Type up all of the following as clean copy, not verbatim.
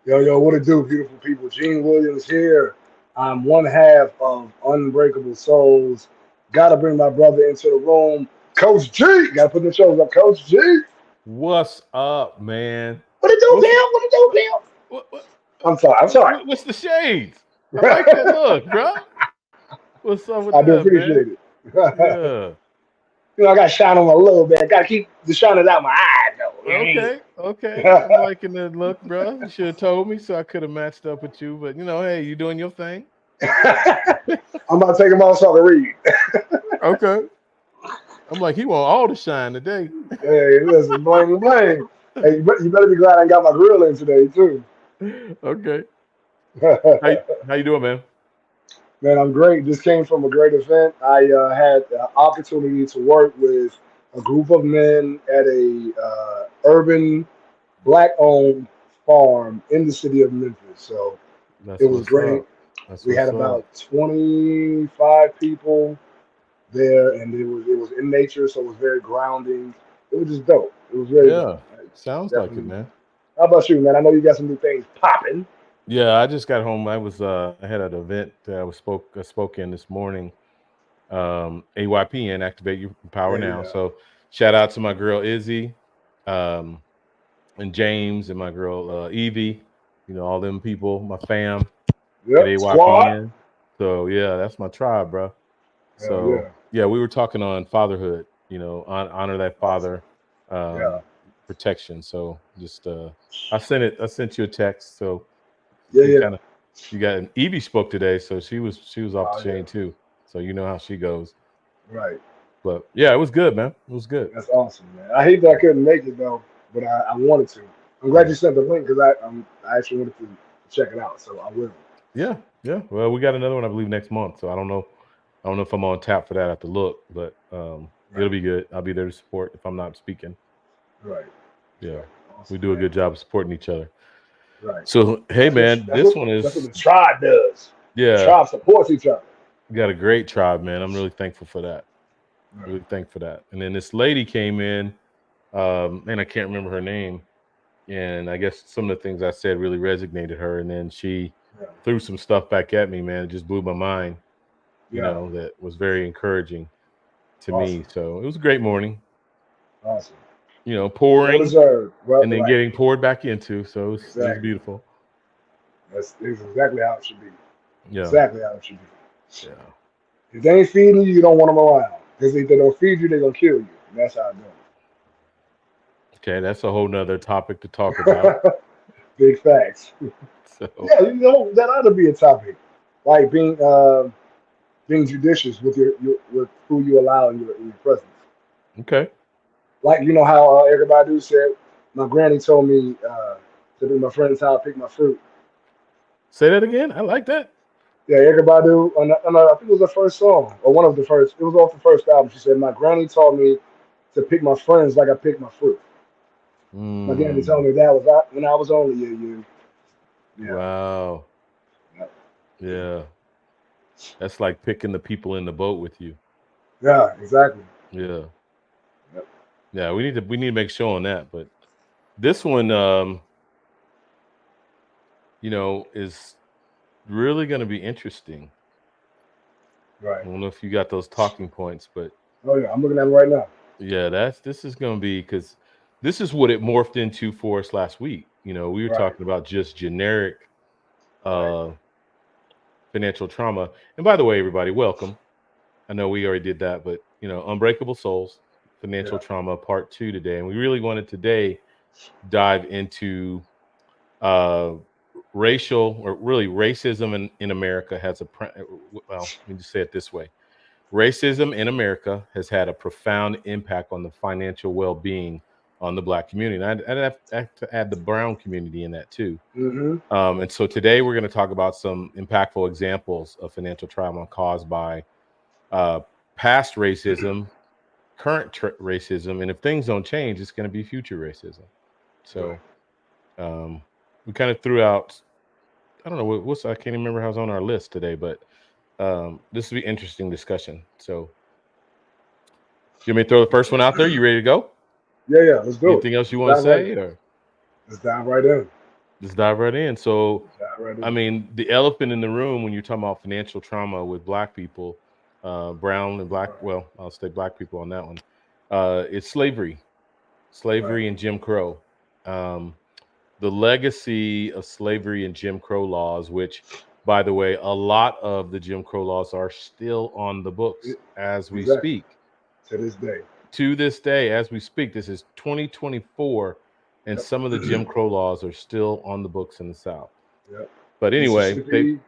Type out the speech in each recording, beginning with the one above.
Yo, what it do, beautiful people? Gene Williams here. I'm one half of Unbreakable Souls. Gotta bring my brother into the room. Coach G! Gotta put the shows up, Coach G! What's up, man? What it do, What's Pam? What it do, Pam? what, what, I'm sorry. what's the shades? I like that look, bro. What's up with I do that, man? appreciate it. Yeah. I got shine on a little bit. Gotta keep the shining out my eyes, though. You know Okay. Okay. what I I'm mean? liking that look, bro. You should have told me so I could have matched up with you. But hey, you doing your thing. I'm about to take him off so I can read. Okay. I'm like, he want all the shine today. Hey, listen, bling, bling. Hey, you better be glad I got my grill in today, too. Okay. How you doing, man? Man, I'm great. Just came from a great event. I had the opportunity to work with a group of men at a urban black-owned farm in the city of Memphis. So it That's was what's great. up. That's We had what's up. about 25 people there, and it was in nature, so it was very grounding. It was just dope. It was very dope. Yeah. Sounds like it, Definitely. man. How about you, man? I know you got some new things popping. Yeah, I just got home. I had an event that I spoke in this morning. AYPN, Activate Your Power Yeah, Now. yeah, So shout out to my girl Izzy, um, and James, and my girl Evie. All them people, my fam at yep. Squad. AYPN. So yeah, that's my tribe, bro. Hell So yeah. yeah, we were talking on fatherhood. Honor that Awesome. father, Yeah. protection. So just I sent it. I sent you a text. So Yeah, we yeah. kind of you got an Evie spoke today, so she was off the Oh yeah. chain too. So you know how she goes. Right. But yeah, it was good, man. It was good. That's awesome, man. I hate that I couldn't make it though, but I wanted to. I'm glad Yeah. you sent the link because I actually wanted to check it out, so I will. Yeah. Yeah. Well, we got another one, I believe, next month. So I don't know. I don't know if I'm on tap for that. I have to look, but it'll Right. be good. I'll be there to support if I'm not speaking. Right. Yeah. Right. We Awesome, do a man. good job of supporting each other. Right. So hey That's what man, that's this what one that's what is the tribe does. The yeah, tribe supports each other. we got a great tribe, man. I'm really thankful for that. Right. Really thankful for that. And then this lady came in, and I can't remember her name. And I guess some of the things I said really resonated her. And then she Yeah. threw some stuff back at me, man. It just blew my mind, Yeah. that was very encouraging to me. Awesome. So it was a great morning, Awesome. Well pouring deserved. Well, and then right. getting poured back into. So it was Exactly. beautiful. That's exactly how it should be. Yeah. Exactly how it should be. Yeah. If they ain't feeding you, you don't want them around. Because if they don't feed you, they're gonna kill you. And that's how it Okay. That's a whole nother topic to talk about. goes. Big facts. So, Yeah, that ought to be a topic, like being judicious with your with who you allow in your presence. okay. Like how everybody said, my granny told me to be my friend's how I pick my fruit. Say that again. I like that. Yeah, everybody I think it was the first song or one of the first. It was off the first album. She said my granny taught me to pick my friends like I pick my fruit. My granny told Mm, me that was when I was only a year. Yeah, wow. yeah, Yeah. That's like picking the people in the boat with you. yeah, exactly. Yeah. Yep. Yeah. We need to make sure on that. But this one, is really going to be interesting. Right. I don't know if you got those talking points, but Oh yeah, I'm looking at it right now. yeah, this is going to be because this is what it morphed into for us last week. We were Right, talking about just generic right. uh, financial trauma. And by the way, everybody, welcome. I know we already did that, but Unbreakable Souls, Financial Yeah. Trauma Part 2 today. And we really wanted today dive into uh racial or really racism in America has well, let me just say it this way. Racism in America has had a profound impact on the financial well-being on the Black community. And I'd have to add the brown community in that too. Mm-hmm. And so today we're going to talk about some impactful examples of financial trauma caused by uh, past racism, current racism, and if things don't change, it's going to be future racism. Right. So um, we kind of threw out. I don't know what's. I can't even remember how was on our list today, but this will be interesting discussion. So you want me to throw the first one out there? You ready to go? Yeah, yeah. Let's do it. Anything else you want to I'm ready. say? Or Let's dive right in. Let's dive right in. So, Let's dive right I in. mean, the elephant in the room when you're talking about financial trauma with black people, brown and black, Right. well, I'll say black people on that one, it's slavery, Right. slavery and Jim Crow. Um, the legacy of slavery and Jim Crow laws, which, by the way, a lot of the Jim Crow laws are still on the books It- as we exactly. speak. To this day. To this day, as we speak, this is 2024, and Yep. some of the Jim Crow laws are still on the books in the South. Yep. But anyway, they Mississippi,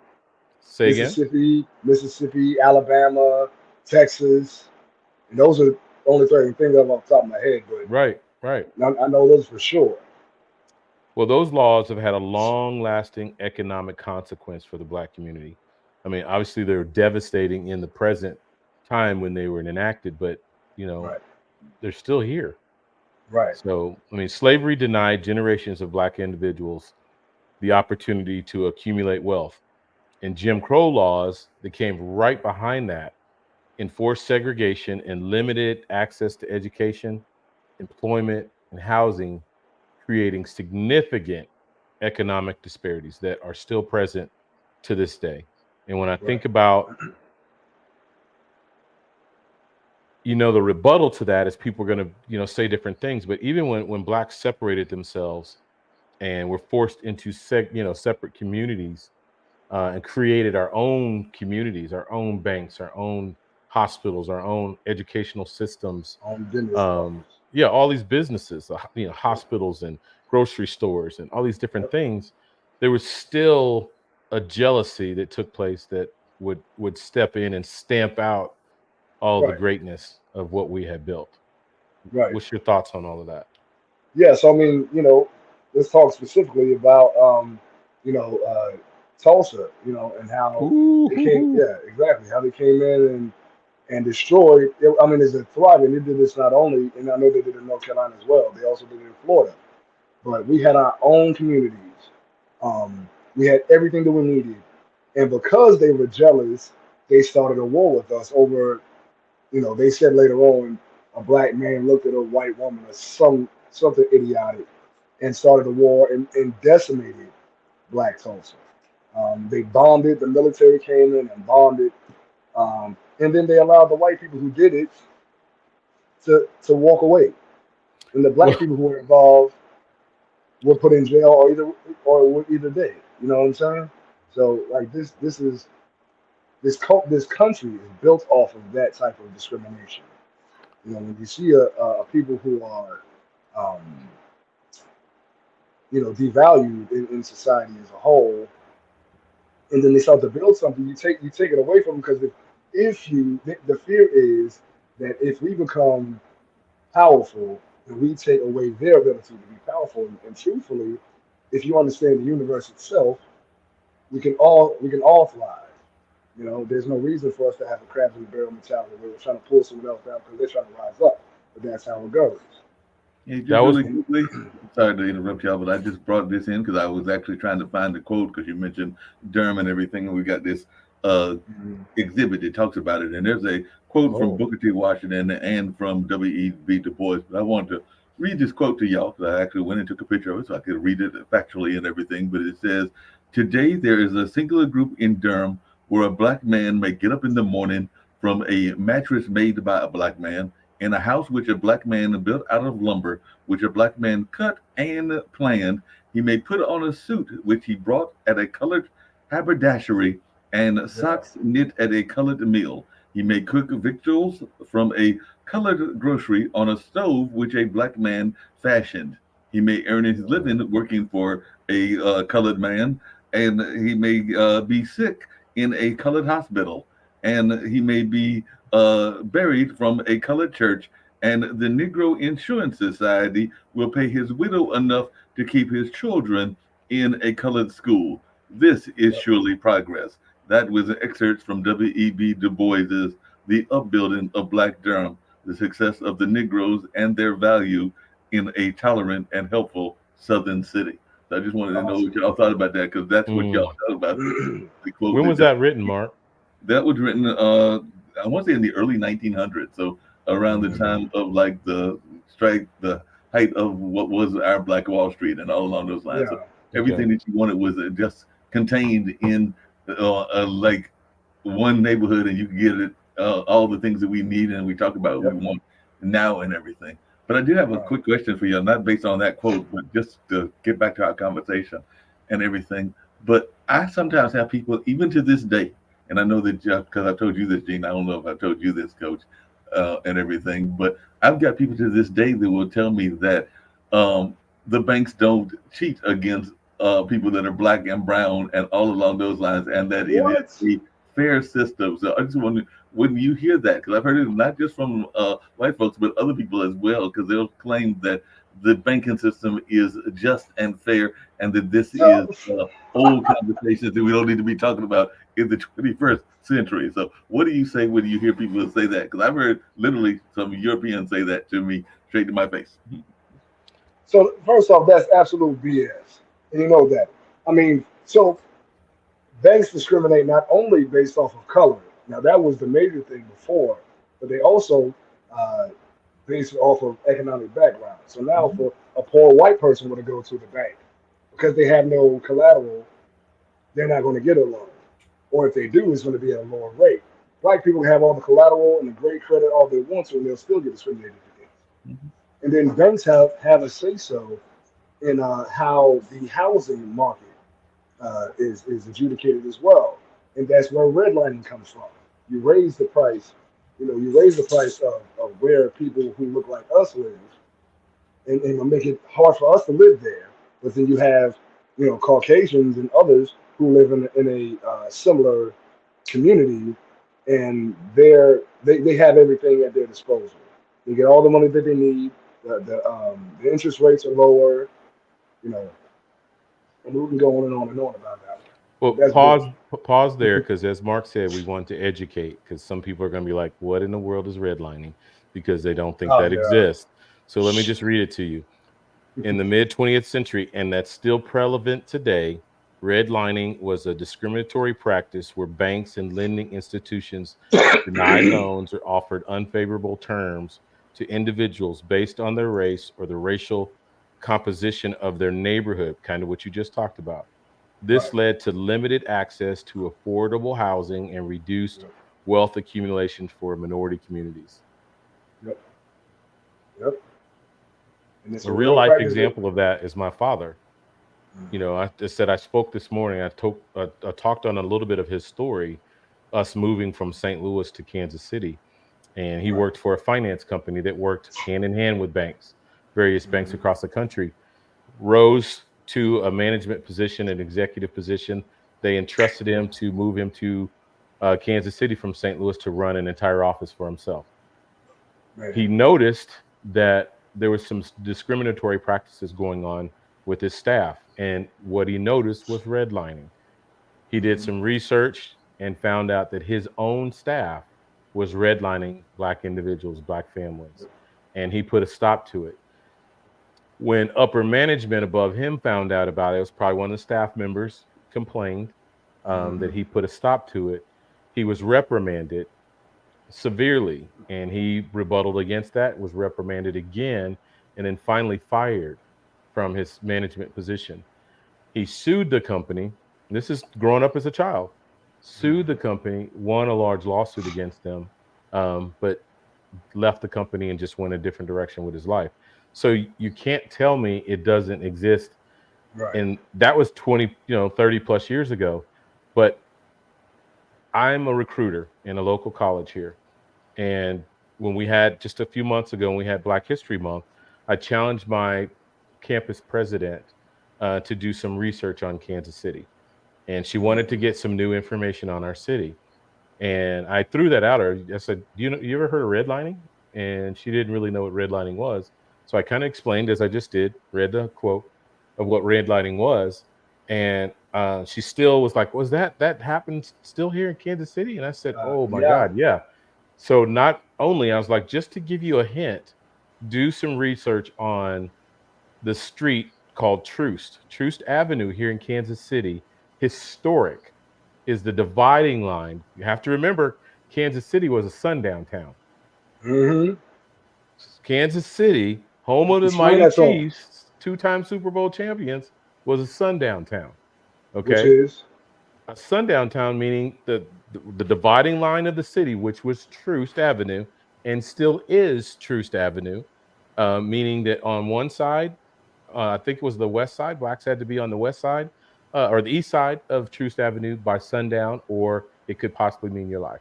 say again. Mississippi, Alabama, Texas, and those are the only three I can think of off the top of my head. Right, right. But I know those for sure. Well, those laws have had a long lasting economic consequence for the black community. I mean, obviously, they're devastating in the present time when they were enacted, but, you know, Right. they're still here. Right. So, I mean, slavery denied generations of black individuals the opportunity to accumulate wealth. And Jim Crow laws that came right behind that enforced segregation and limited access to education, employment, and housing, creating significant economic disparities that are still present to this day. And when I Right. think about, the rebuttal to that is people are going to, say different things. But even when blacks separated themselves and were forced into separate communities, and created our own communities, our own banks, our own hospitals, our own educational systems. On business partners. Yeah, all these businesses, Yep. hospitals and grocery stores and all these different Yep. things. There was still a jealousy that took place that would step in and stamp out all the Right. greatness of what we had built. Right. What's your thoughts on all of that? Yeah. So I mean, let's talk specifically about you know, uh, Tulsa, and how Ooh, they hoo, came. hoo. Yeah, exactly. How they came in and destroyed. I mean, it's a thriving. They did this not only, and I know they did it in North Carolina as well. They also did it in Florida. But we had our own communities. We had everything that we needed, and because they were jealous, they started a war with us over. They said later on, a black man looked at a white woman or something idiotic, and started a war and decimated Black Tulsa. They bombed it. The military came in and bombed it, and then they allowed the white people who did it to walk away, and the black Well, people who were involved were put in jail or were either dead. You know what I'm saying? So like this country is built off of that type of discrimination. When you see a people who are um, devalued in society as a whole, and then they start to build something, you take it away from them because if you the fear is that if we become powerful and we take away their ability to be powerful, and truthfully, if you understand the universe itself, we can all thrive. There's no reason for us to have a crabs in the barrel mentality where we're trying to pull someone else down because they're trying to rise up. But that's how it goes. Yeah, that just was really And quickly. Sorry to interrupt y'all, but I just brought this in because I was actually trying to find the quote because you mentioned Durham and everything, and we got this uh, exhibit that talks about it. And there's a quote from oh, Booker T. Washington and from W.E.B. Du Bois. But I wanted to read this quote to y'all because I actually went and took a picture of it so I could read it factually and everything. But it says, "Today there is a singular group in Durham where a black man may get up in the morning from a mattress made by a black man." In a house which a black man built out of lumber, which a black man cut and planned, he may put on a suit which he brought at a colored haberdashery and yeah, socks knit at a colored mill. He may cook victuals from a colored grocery on a stove which a black man fashioned. He may earn his yeah, living working for a colored man, and he may be sick in a colored hospital, and he may be buried from a colored church, and the Negro Insurance Society will pay his widow enough to keep his children in a colored school. This is yeah. surely progress. That was an excerpt from W.E.B. Du Bois's The Upbuilding of Black Durham, the success of the Negroes and their value in a tolerant and helpful Southern city. So I just wanted to know what Awesome. y'all thought about that because that's what y'all mm. thought about the quote When that was that written, Mark? that was written, I want to say in the early 1900s, so around the Mm. time of like the strike, the height of what was our Black Wall Street and all along those lines. So Yeah. everything Okay. that you wanted was just contained in like one neighborhood, and you can get it all the things that we need and we talk about we Yep. want now and everything. But I do have a Right. quick question for you, not based on that quote, but just to get back to our conversation and everything. But I sometimes have people, even to this day, and I know that Jeff, because I told you this, Gene. I don't know if I told you this, Coach, and everything. But I've got people to this day that will tell me that um, the banks don't cheat against people that are black and brown and all along those lines, and that it is What? a fair system. So I just wonder when you hear that, because I've heard it not just from white folks, but other people as well, because they'll claim that the banking system is just and fair, and that this is So, old conversations that we don't need to be talking about in the 21st century. So, what do you say when you hear people say that? Because I've heard literally some Europeans say that to me straight to my face. so first off, that's absolute BS, and you know that. I mean, so banks discriminate not only based off of color. Now that was the major thing before, but they also uh, based off of economic background. So now, Mhm. for a poor white person want to go to the bank because they have no collateral, they're not going to get a loan, or if they do, it's going to be at a lower rate. Black people have all the collateral and the great credit all they want to, and they'll still get discriminated against. Mhm. And then banks have a say so in how the housing market is adjudicated as well, and that's where redlining comes from. You raise the price, you raise the price of where people who look like us live, and make it hard for us to live there. But then you have, Caucasians and others who live in a similar community, and they have everything at their disposal. They get all the money that they need. The interest rates are lower, you know, and we can go on and on and on about that one. Well, But that's big. pause there, because as Mark said, we want to educate, because some people are going to be like, "What in the world is redlining?" Because they don't think Oh that yeah. exists. So let me just read it to you. In the mid 20th century, and that's still prevalent today, redlining was a discriminatory practice where banks and lending institutions denied loans or offered unfavorable terms to individuals based on their race or the racial composition of their neighborhood, kind of what you just talked about. This Right. led to limited access to affordable housing and reduced Yep. wealth accumulation for minority communities. Yep. Yep. And it's A a real real life practice that. example of that is my father. You know, I just said I spoke this morning. I talked on a little bit of his story, us moving from St. Louis to Kansas City, and he Right. worked for a finance company that worked hand in hand with banks, various banks Mhm. across the country. Rose to a management position, an executive position. They entrusted him to move him to Kansas City from St. Louis to run an entire office for himself. Man. He noticed that there was some discriminatory practices going on with his staff, and what he noticed was redlining. He did Mhm. some research and found out that his own staff was redlining black individuals, black families, and he put a stop to it. When upper management above him found out about it, it was probably one of the staff members complained that Mhm. he put a stop to it. He was reprimanded severely, and he rebutted against that, was reprimanded again, and then finally fired from his management position. He sued the company. This is growing up as a child. Sued the Mhm. company, won a large lawsuit against them, but left the company and just went a different direction with his life. So you can't tell me it doesn't exist. Right. And that was 20, 30 plus years ago. But I'm a recruiter in a local college here. And when we had just a few months ago, when we had Black History Month, I challenged my campus president to do some research on Kansas City. And she wanted to Mhm. get some new information on our city. And I threw that at her. I said, you ever heard of redlining?" And she didn't really know what redlining was. So I kind of explained, as I just did, read the quote of what redlining was. And she still was like, "Was that happened still here in Kansas City?" And I said, "Oh my Yeah. God, yeah." So not only, I was like, just to give you a hint, do some research on the street called Troost Avenue here in Kansas City. Historic, is the dividing line. You have to remember, Kansas City was a sundown town. Mhm. Kansas City home of the Explain mighty that to them. Chiefs, two-time Super Bowl champions, was a sundown town. Which Okay, is a sundown town meaning the dividing line of the city, which was Troost Avenue and still is Troost Avenue, meaning that on one side, I think it was the west side, blacks had to be on the west side or the east side of Troost Avenue by sundown, or it could possibly mean your life.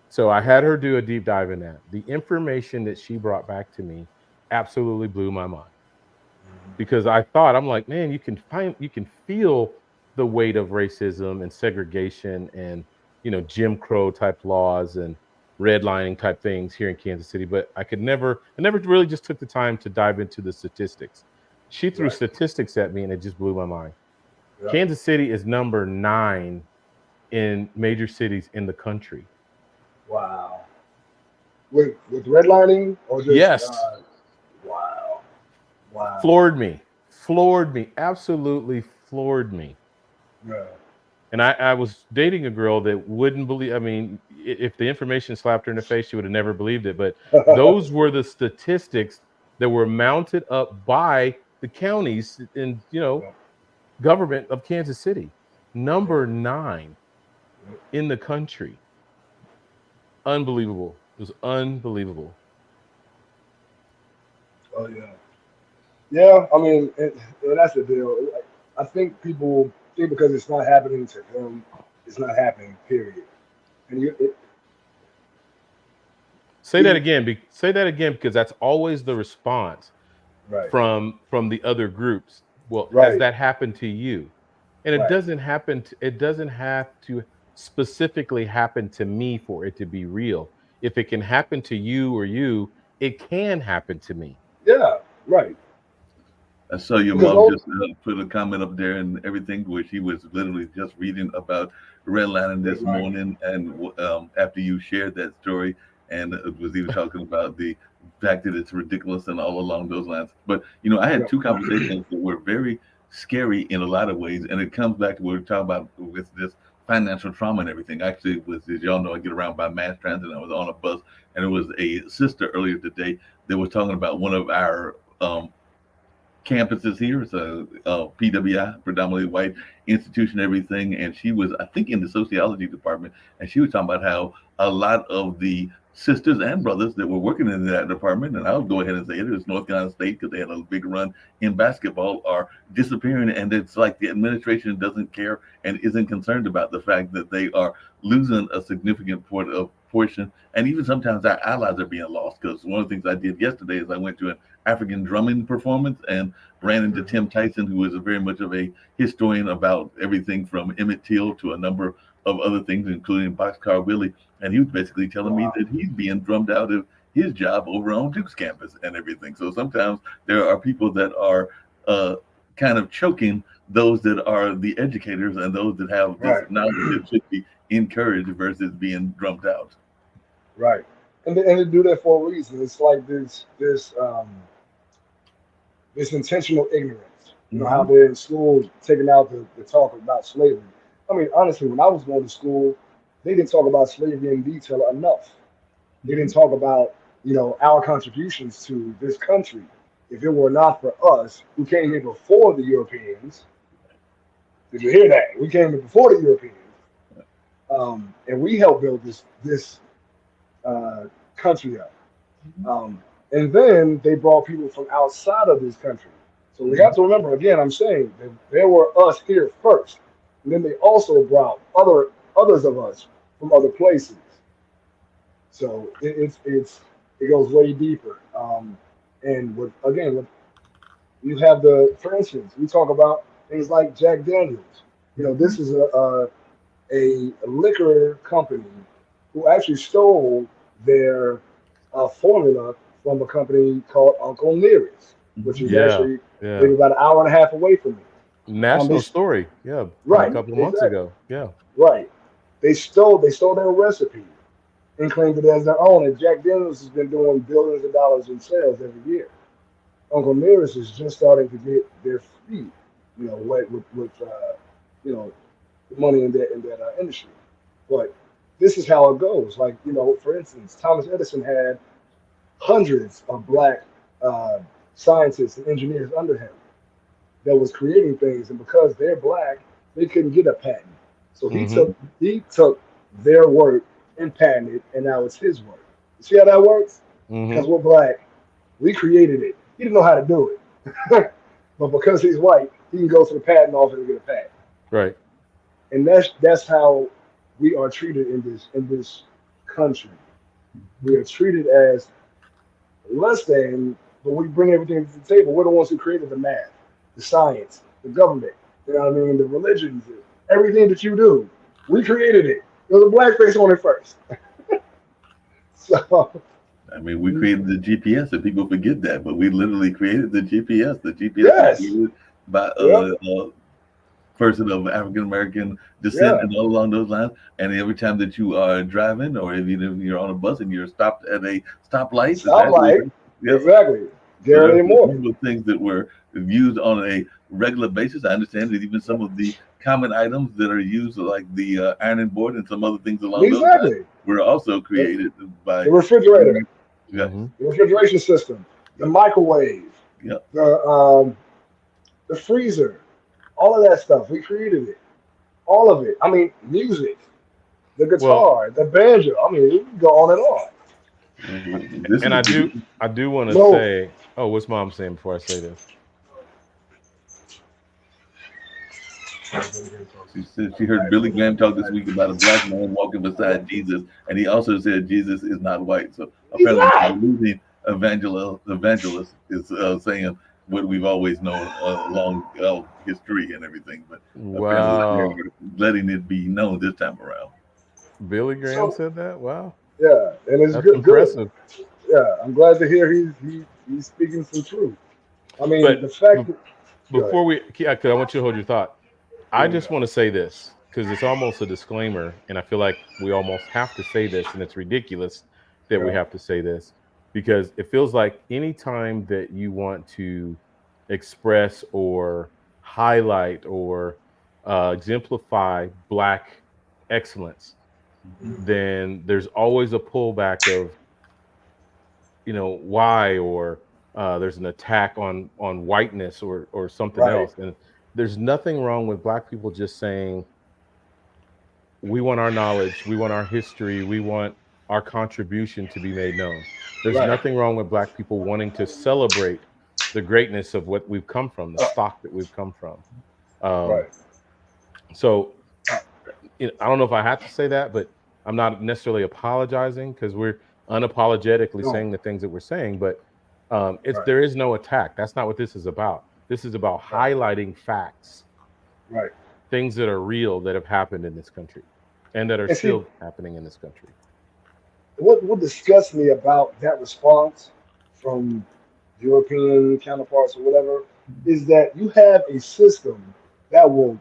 So I had her do a deep dive in that. The information that she brought back to me absolutely blew my mind because I thought, I'm like, man, you can feel the weight of racism and segregation and, Jim Crow type laws and redlining type things here in Kansas City, but I never really just took the time to dive into the statistics. She threw right. statistics at me and it just blew my mind. Yeah. Kansas City is number 9 in major cities in the country. Wow. With redlining or just Yes, wow. Wow. floored me, absolutely floored me. Yeah. And I was dating a girl that wouldn't believe. I mean, if the information slapped her in the face, she would have never believed it. But those were the statistics that were mounted up by the counties and Yeah. government of Kansas City. Yeah. Number 9 Yeah. in the country. Unbelievable. It was unbelievable. Oh yeah. Yeah. I mean, and that's the deal. I think people think because it's not happening to them, it's not happening. Period. And Say that you again. Say that again because that's always the response right. from the other groups. Well, has Right. that happened to you? And Right. it doesn't have to specifically happen to me for it to be real. If it can happen to you or you, it can happen to me. Yeah. Right. I saw your Because mom oh, just put a comment up there and everything where she was literally just reading about redlining this redlining. morning, and after you shared that story, and it was even talking about the fact that it's ridiculous and all along those lines. But I had Yeah. two conversations that were very scary in a lot of ways, and it comes back to what we're talking about with this financial trauma and everything. Actually, it was, as y'all know, I get around by mass transit. And I was on a bus, and it was a sister earlier today that was talking about one of our campuses here. It's a, PWI, predominantly white institution, everything. And she was, I think, in the sociology department, and she was talking about how a lot of the sisters and brothers that were working in that department, and I'll go ahead and say it is North Carolina State because they had a big run in basketball, are disappearing. And it's like the administration doesn't care and isn't concerned about the fact that they are losing a significant portion. And even sometimes our allies are being lost. Because one of the things I did yesterday is I went to an African drumming performance and ran into Mhm. Tim Tyson, who is very much of a historian about everything from Emmett Till to a number of other things, including Boxcar Willie. And he was basically telling me Wow. that he's being drummed out of his job over on Duke's campus and everything. So sometimes there are people that are uh, kind of choking those that are the educators and those that have this Right. knowledge that should be encouraged versus being drummed out. Right. And they do that for a reason. It's like this intentional ignorance. You know how Hmm. they're in school taking out the talk about slavery. I mean, honestly, when I was going to school, they didn't talk about slavery in detail enough. They didn't talk about, our contributions to this country. If it were not for us who came here before the Europeans, did you hear that? We came here before the Europeans, and we helped build this uh, country up. Um, and then they brought people from outside of this country. So we have Hmm. to remember again. I'm saying that there were us here first, and then they also brought others of us from other places. So it goes way deeper. And with you have for instance, we talk about things like Jack Daniels. Hmm. This is a liquor company who actually stole their formula from a company called Uncle Neary's, which is Hmm. Yeah, actually yeah. maybe about an hour and a half away from me. They National story. Yeah, from a right, couple of months exactly, ago. Yeah. right. They stole their recipe and claimed it as their own. And Jack Daniels has been doing billions of dollars in sales every year. Uncle Nearest is just starting to get their feet, with money in that industry. But this is how it goes. Like, for instance, Thomas Edison had hundreds of black uh, scientists and engineers under him that was creating things, and because they're black, they couldn't get a patent. So Mm-hmm. he took their work and patented, and now it's his work. You see how that works? Because Mm-hmm. we're black, we created it. He didn't know how to do it, but because he's white, he can go to the patent office and get a patent. Right. And that's how we are treated in this country. We are treated as less than, but we bring everything to the table. We're the ones who created the math, the science, the government, you know what I mean, the religions, everything that you do. We created it. There was a blackface on it first. So, I mean, we created the GPS, and people forget that, but we literally created the GPS. The GPS was yes. created by Yep. a person of African American descent Yeah. and all along those lines. And every time that you are driving, or even if you're on a bus and you're stopped at a stoplight, that was, Stoplight. yeah. Exactly. So Garrett A. these Morgan. were things that were used on a regular basis. I understand that even some of the common items that are used, like the ironing board and some other things along those lines, Exactly. were also The, created by. the refrigerator, Yeah, Mm-hmm. the refrigeration system, the yeah, microwave, yeah. the freezer, all of that stuff. We created it. All of it. I mean, music, the Well, guitar, the banjo. I mean, it can go on and on. This and is I do want to No, say, oh, what's mom saying before I say this? She said she heard Billy Graham talk this week about a black man walking beside Jesus, and he also said Jesus is not white. So he's apparently, the not. believing evangelist is saying what we've always known along history and everything, but apparently Wow. they're letting it be known this time around. Billy Graham So said that? Wow. yeah, and it's That's good. Good. impressive. Yeah, I'm glad to hear he's speaking some truth. I mean, But the fact be- that good. before we, yeah, 'cause I want you to hold your thought. I Yeah, just want to say this because it's almost a disclaimer, and I feel like we almost have to say this, and it's ridiculous that we yeah, have to say this because it feels like anytime that you want to express or highlight or exemplify Black excellence, then there's always a pullback of why, or there's an attack on whiteness or something right, else. And there's nothing wrong with Black people just saying we want our knowledge, we want our history, we want our contribution to be made known. There's right, nothing wrong with Black people wanting to celebrate the greatness of what we've come from, the stock that we've come from. um, right. so I don't know if I had to say that, but I'm not necessarily apologizing because we're unapologetically No, saying the things that we're saying. But right, there is no attack. That's not what this is about. This is about right, highlighting facts, right. things that are real that have happened in this country, and that are And see, still happening in this country. what disgusts me about that response from European counterparts or whatever is that you have a system that will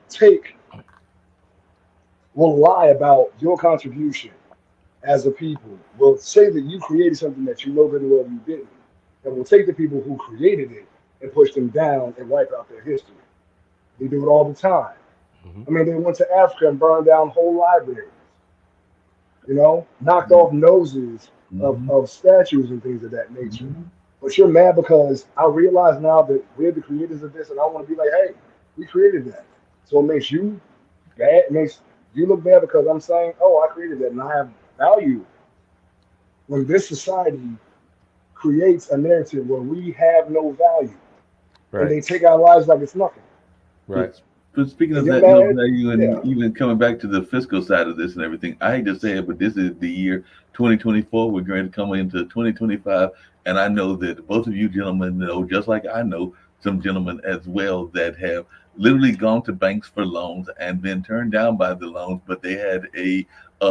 lie about your contribution as a people, will say that you created something that you know very well you didn't, and will take the people who created it and push them down and wipe out their history. They do it all the time. Hmm. I mean, they went to Africa and burned down whole libraries, knocked off noses Mm-hmm. of statues and things of that nature. Mm-hmm. But you're mad because I realize now that we're the creators of this, and I want to be like, hey, we created that. So it makes you bad. It makes you look bad because I'm saying, oh, I created that and I have value. When this society creates a narrative where we have no value and Right. they take our lives like it's nothing, Right. But speaking and of you're that, no mad, value, and yeah, even coming back to the fiscal side of this and everything, I hate to say it, but this is the year 2024. We're going to come into 2025, and I know that both of you gentlemen know, just like I know some gentlemen as well, that have literally gone to banks for loans and been turned down by the loans, but they had a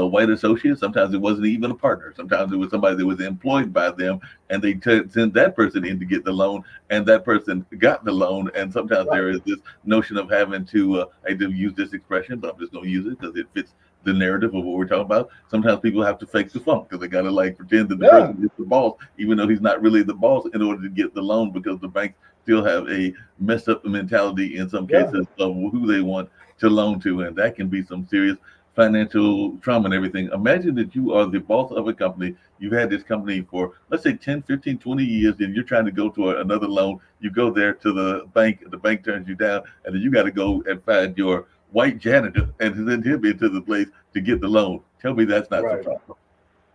white associate. Sometimes it wasn't even a partner. Sometimes it was somebody that was employed by them, and they sent that person in to get the loan, and that person got the loan. And sometimes right, there is this notion of having to, I do use this expression, but I'm just going to use it because it fits the narrative of what we're talking about. Sometimes people have to fake the funk because they got to like pretend that the yeah, person is the boss, even though he's not really the boss, in order to get the loan, because the banks still have a messed up mentality in some yeah, cases of who they want to loan to. And that can be some serious financial trauma and everything. Imagine that you are the boss of a company. You've had this company for, let's say, 10, 15, 20 years, and you're trying to go to another loan. You go there to the bank turns you down, and then you got to go and find your white janitor and send him into the place to get the loan. Tell me that's not some Right. problem.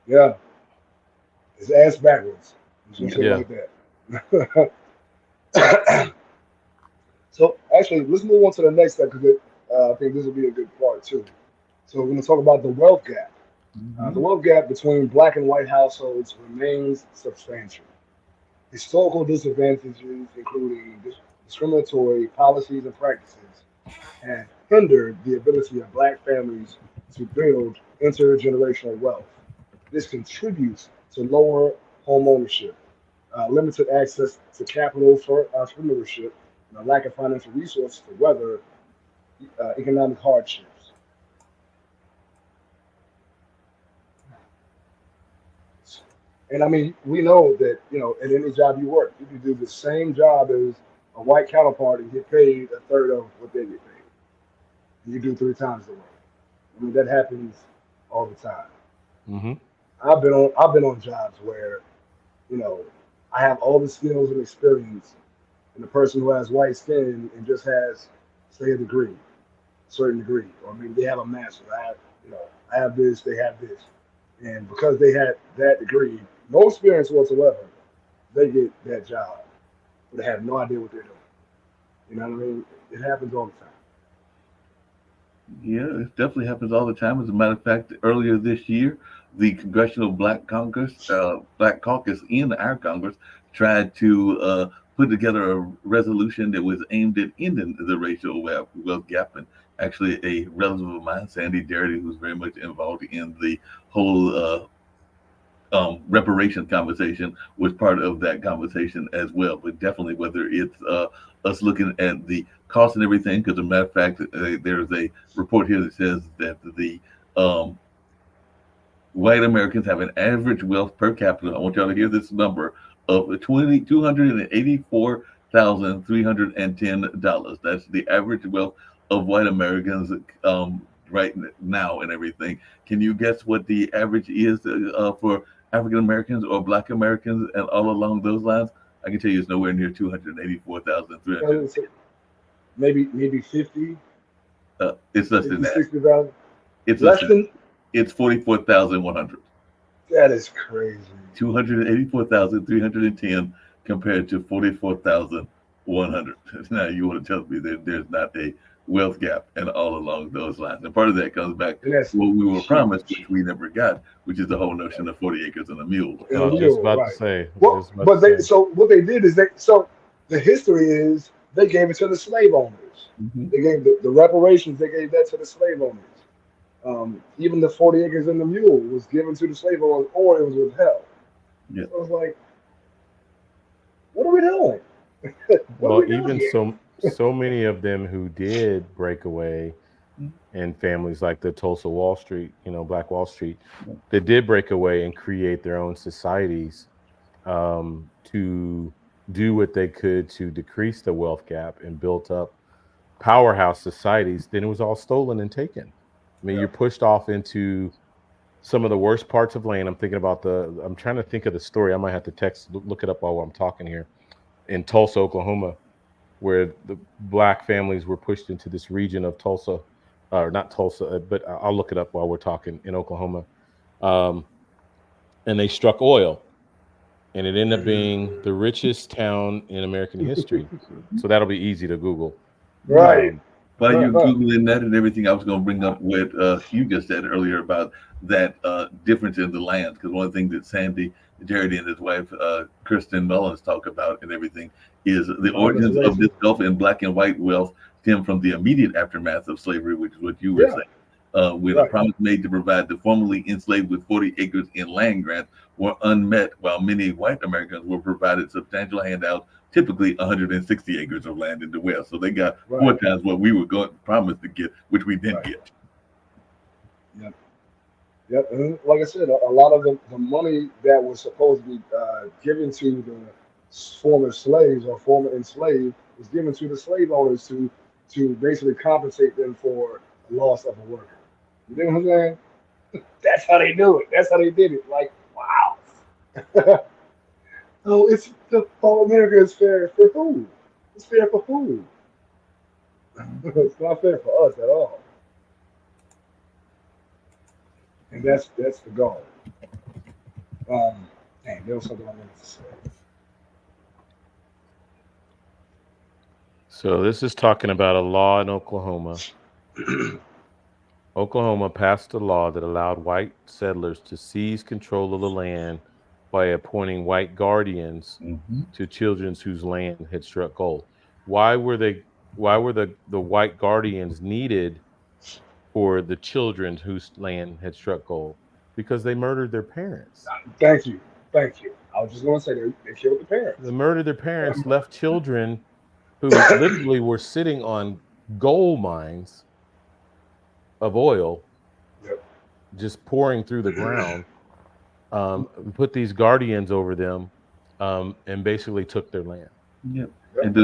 Yeah. His ass backwards. Some Yeah. shit Yeah. like that. So actually, let's move on to the next step because I think this will be a good part too. So we're going to talk about the wealth gap. The Mhm. wealth gap between black and white households remains substantial. Historical disadvantages, including discriminatory policies and practices, have hindered the ability of black families to build intergenerational wealth. This contributes to lower home ownership, limited access to capital for entrepreneurship, and a lack of financial resources to weather economic hardships. And I mean, we know that at any job you work, you can do the same job as a white counterpart and get paid a third of what they get paid. And you do three times the work. I mean, that happens all the time. Hmm. I've been on jobs where you know I have all the skills and experience, and the person who has white skin and just has, say, a degree, certain degree, or maybe they have a master's. I have this, they have this, and because they had that degree, no experience whatsoever, they get that job, but they have no idea what they're doing. You know what I mean? It happens all the time. Yeah, it definitely happens all the time. As a matter of fact, earlier this year, the Congressional Black Caucus in our Congress tried to put together a resolution that was aimed at ending the racial wealth gap. And actually, a relative of mine, Sandy Darity, who's very much involved in the whole reparation conversation, was part of that conversation as well. But definitely, whether it's us looking at the cost and everything, because as a matter of fact, there's a report here that says that the um, white Americans have an average wealth per capita. I want y'all to hear this number of $284,310. That's the average wealth of white Americans right now and everything. Can you guess what the average is for African Americans or Black Americans and all along those lines? I can tell you it's nowhere near 284,300. So maybe 50, It's less than 50, that. 60,000. It's less Less than than it's 44,100. that is crazy. 284,310 compared to 44,100. Now you want to tell me that there's not a wealth gap and all along those lines. And part of that comes back And that's to what we were promised, huge. which we never got, which is the whole notion of 40 acres and a mule. In I a was just mule, about to right? say. Well, but what they did is the history is they gave it to the slave owners. Mm-hmm. They gave the reparations. They gave that to the slave owners. Even the 40 acres and the mule was given to the slave owners, or it was withheld. Yeah. So it's like, what are we doing? What are Well, we doing even here? so many of them who did break away, and families like the Tulsa Wall Street, Black Wall Street, that did break away and create their own societies to do what they could to decrease the wealth gap and built up powerhouse societies. Then it was all stolen and taken. I mean, Yeah. you're pushed off into some of the worst parts of land. I'm trying to think of the story. I might have to look it up while I'm talking here. In Tulsa, Oklahoma, where the black families were pushed into this region of Tulsa, or not Tulsa, but I'll look it up while we're talking, in Oklahoma. Um, and they struck oil, and it ended up being the richest town in American history. So that'll be easy to Google. Right. Um, While you're Googling that and everything, I was going to bring up what you just said earlier about that difference in the lands. Because one of the things that Sandy Jarrett and his wife, Kristen Mullins, talk about and everything is the About origins of this restoration. gulf in black and white wealth stem from the immediate aftermath of slavery, which is what you were Yeah. saying. When a Right. promise made to provide the formerly enslaved with 40 acres in land grants were unmet, while many white Americans were provided substantial handouts, typically 160 acres of land in the West. So they got four Right. times what we were going promised to get, which we didn't Right. get. Yep. Yep. And like I said, a lot of the money that was supposed to be given to the former slaves or former enslaved was given to the slave owners to basically compensate them for the loss of a worker. You know what I'm saying? That's how they do it. That's how they did it. Like, wow. Oh, it's the whole America is fair for who? It's fair for who? It's not fair for us at all. And that's the goal. Um, dang, there was something I wanted to say. So this is talking about a law in Oklahoma. Oklahoma passed a law that allowed white settlers to seize control of the land by appointing white guardians Hmm. to children whose land had struck gold. Why were they? Why were the white guardians needed for the children whose land had struck gold? Because they murdered their parents. Thank you, thank you. I was just going to say they killed the They parents. murdered their parents, left children who literally were sitting on gold mines of oil, Yep. just pouring through the ground. Put these guardians over them, and basically took their land. Yep. Yep. And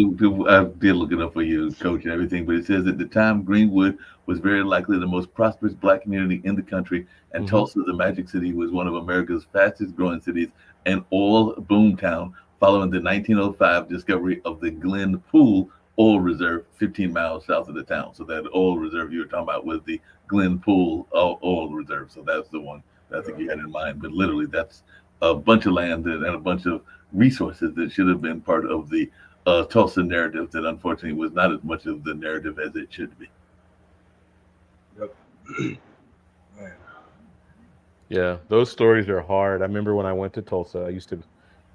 I did look it up for you, coach, and everything, but it says at the time Greenwood was very likely the most prosperous black community in the country, and Hmm. Tulsa, the Magic City, was one of America's fastest growing cities, an oil boom town following the 1905 discovery of the Glen Pool oil reserve 15 miles south of the town. So that oil reserve you were talking about was the Glen Pool oil reserve. So that's the one that I think you had in mind. But literally, that's a bunch of land and a bunch of resources that should have been part of the Tulsa narrative that unfortunately was not as much of the narrative as it should be. Yep. Man. Yeah, those stories are hard. I remember when I went to Tulsa, I used to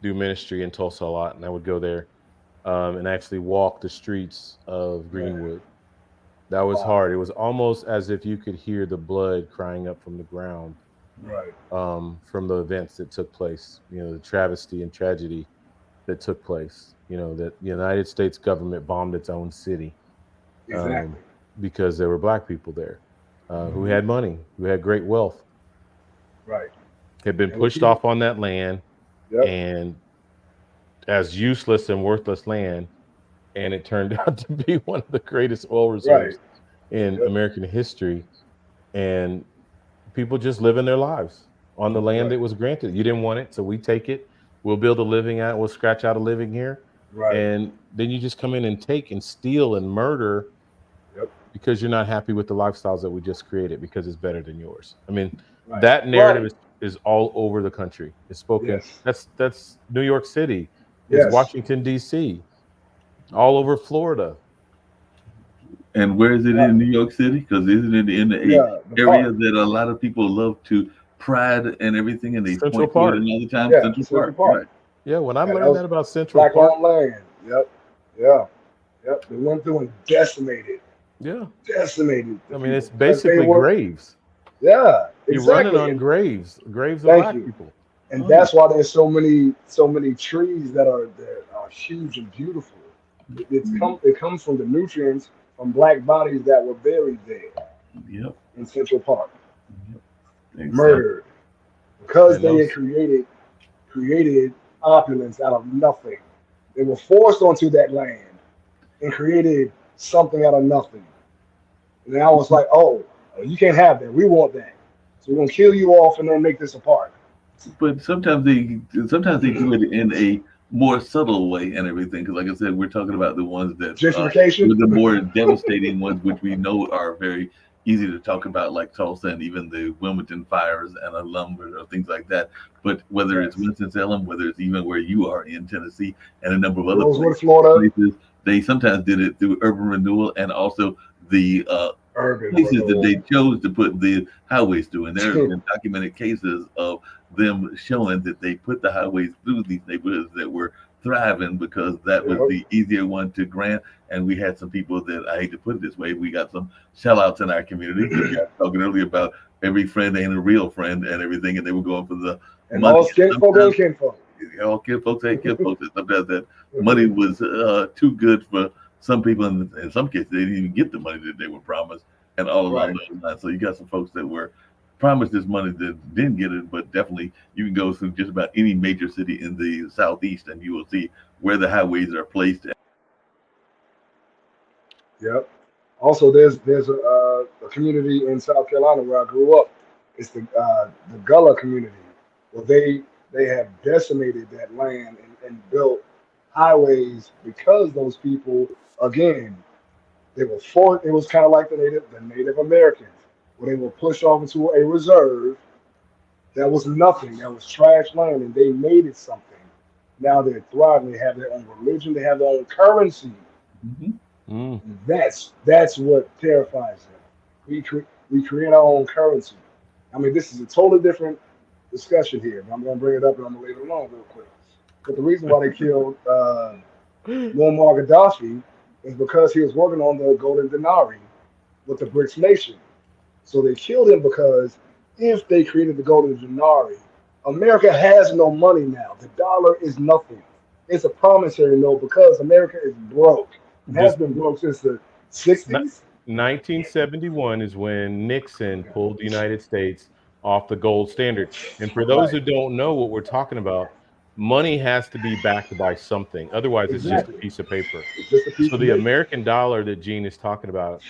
do ministry in Tulsa a lot, and I would go there and actually walk the streets of Man. Greenwood. That was Wow. hard. It was almost as if you could hear the blood crying up from the ground, Right. from the events that took place. The travesty and tragedy that took place. That the United States government bombed its own city, um, Exactly. because there were black people there, who Hmm. had money, who had great wealth, Right. had been And we pushed keep. off on that land, Yep. and as useless and worthless land, and it turned out to be one of the greatest oil Right. reserves in Yep. American history. And people just living their lives on the land Right. that was granted. You didn't want it, so we take it. We'll build a living out. We'll scratch out a living here, Right. and then you just come in and take and steal and murder Yep. because you're not happy with the lifestyles that we just created because it's better than yours. I mean, Right. that narrative Right. is all over the country. It's spoken. Yes. That's New York City. It's Yes. Washington D.C. All over Florida. And where is it Right. in New York City? Because isn't it in a Yeah. The area park. that a lot of people love to pride and everything, and they Central point to it Park. another time? Yeah. Central Central Park, Park. right? Yeah, when I Yeah. That learned was that about Central black Park, owned land. Yep. Yeah. Yep. They went through and yeah, decimated the I mean people it's because they basically were. graves. Yeah. You're running Exactly. on And graves of thank black you. people. And Oh, that's why there's so many trees that are huge and beautiful. It comes from the nutrients from black bodies that were buried there yep, in Central Park, yep, exactly. murdered because And they had those created opulence out of nothing. They were forced onto that land and created something out of nothing. And then I was like, oh, you can't have that. We want that. So we're gonna kill you off and then make this a park. But sometimes they do it in a more subtle way and everything. Because like I said, we're talking about the ones that Gentrification. were the more devastating ones, which we know are very easy to talk about, like Tulsa and even the Wilmington fires and a lumber or things like that. But whether it's Yes. Winston-Salem, whether it's even where you are in Tennessee and a number of other Rosewood, Florida. places, they sometimes did it through urban renewal and also the Urban places that renewal. they chose to put the highways through. And there have been documented cases of them showing that they put the highways through these neighborhoods that were thriving because that was Yep. the easier one to grant. And we had some people that, I hate to put it this way, we got some sellouts in our community because we were talking earlier about every friend ain't a real friend and everything. And they were going for the And money. all skin folk Sometimes ain't kinfolk. all kid folks ain't kid folks. And sometimes that money was too good for some people. And in some cases, they didn't even get the money that they were promised and all along Right. those lines. So you got some folks that were promised this money that didn't get it, but definitely you can go through just about any major city in the southeast and you will see where the highways are placed. Yep. Also, there's a community in South Carolina where I grew up. It's the Gullah community. Well, they have decimated that land and built highways because those people, again, they were for it was kind of like the Native Americans, where they were pushed off into a reserve that was nothing, that was trash land, and they made it something. Now they're thriving. They have their own religion. They have their own currency. Hmm. Mm. That's what terrifies them. We create our own currency. I mean, this is a totally different discussion here. But I'm going to bring it up and I'm going to leave it alone real quick. But the reason why they killed Muammar Gaddafi is because he was working on the golden denarii with the BRICS nation. So they killed him because if they created the golden denarii, America has no money now. The dollar is nothing. It's a promissory note because America is broke. It has This been broke since the ni- 60s. 1971 is when Nixon pulled the United States off the gold standard. And for those Right. who don't know what we're talking about, money has to be backed by something. Otherwise, it's just a Exactly. piece of paper. It's just a piece So of the paper. American dollar that Gene is talking about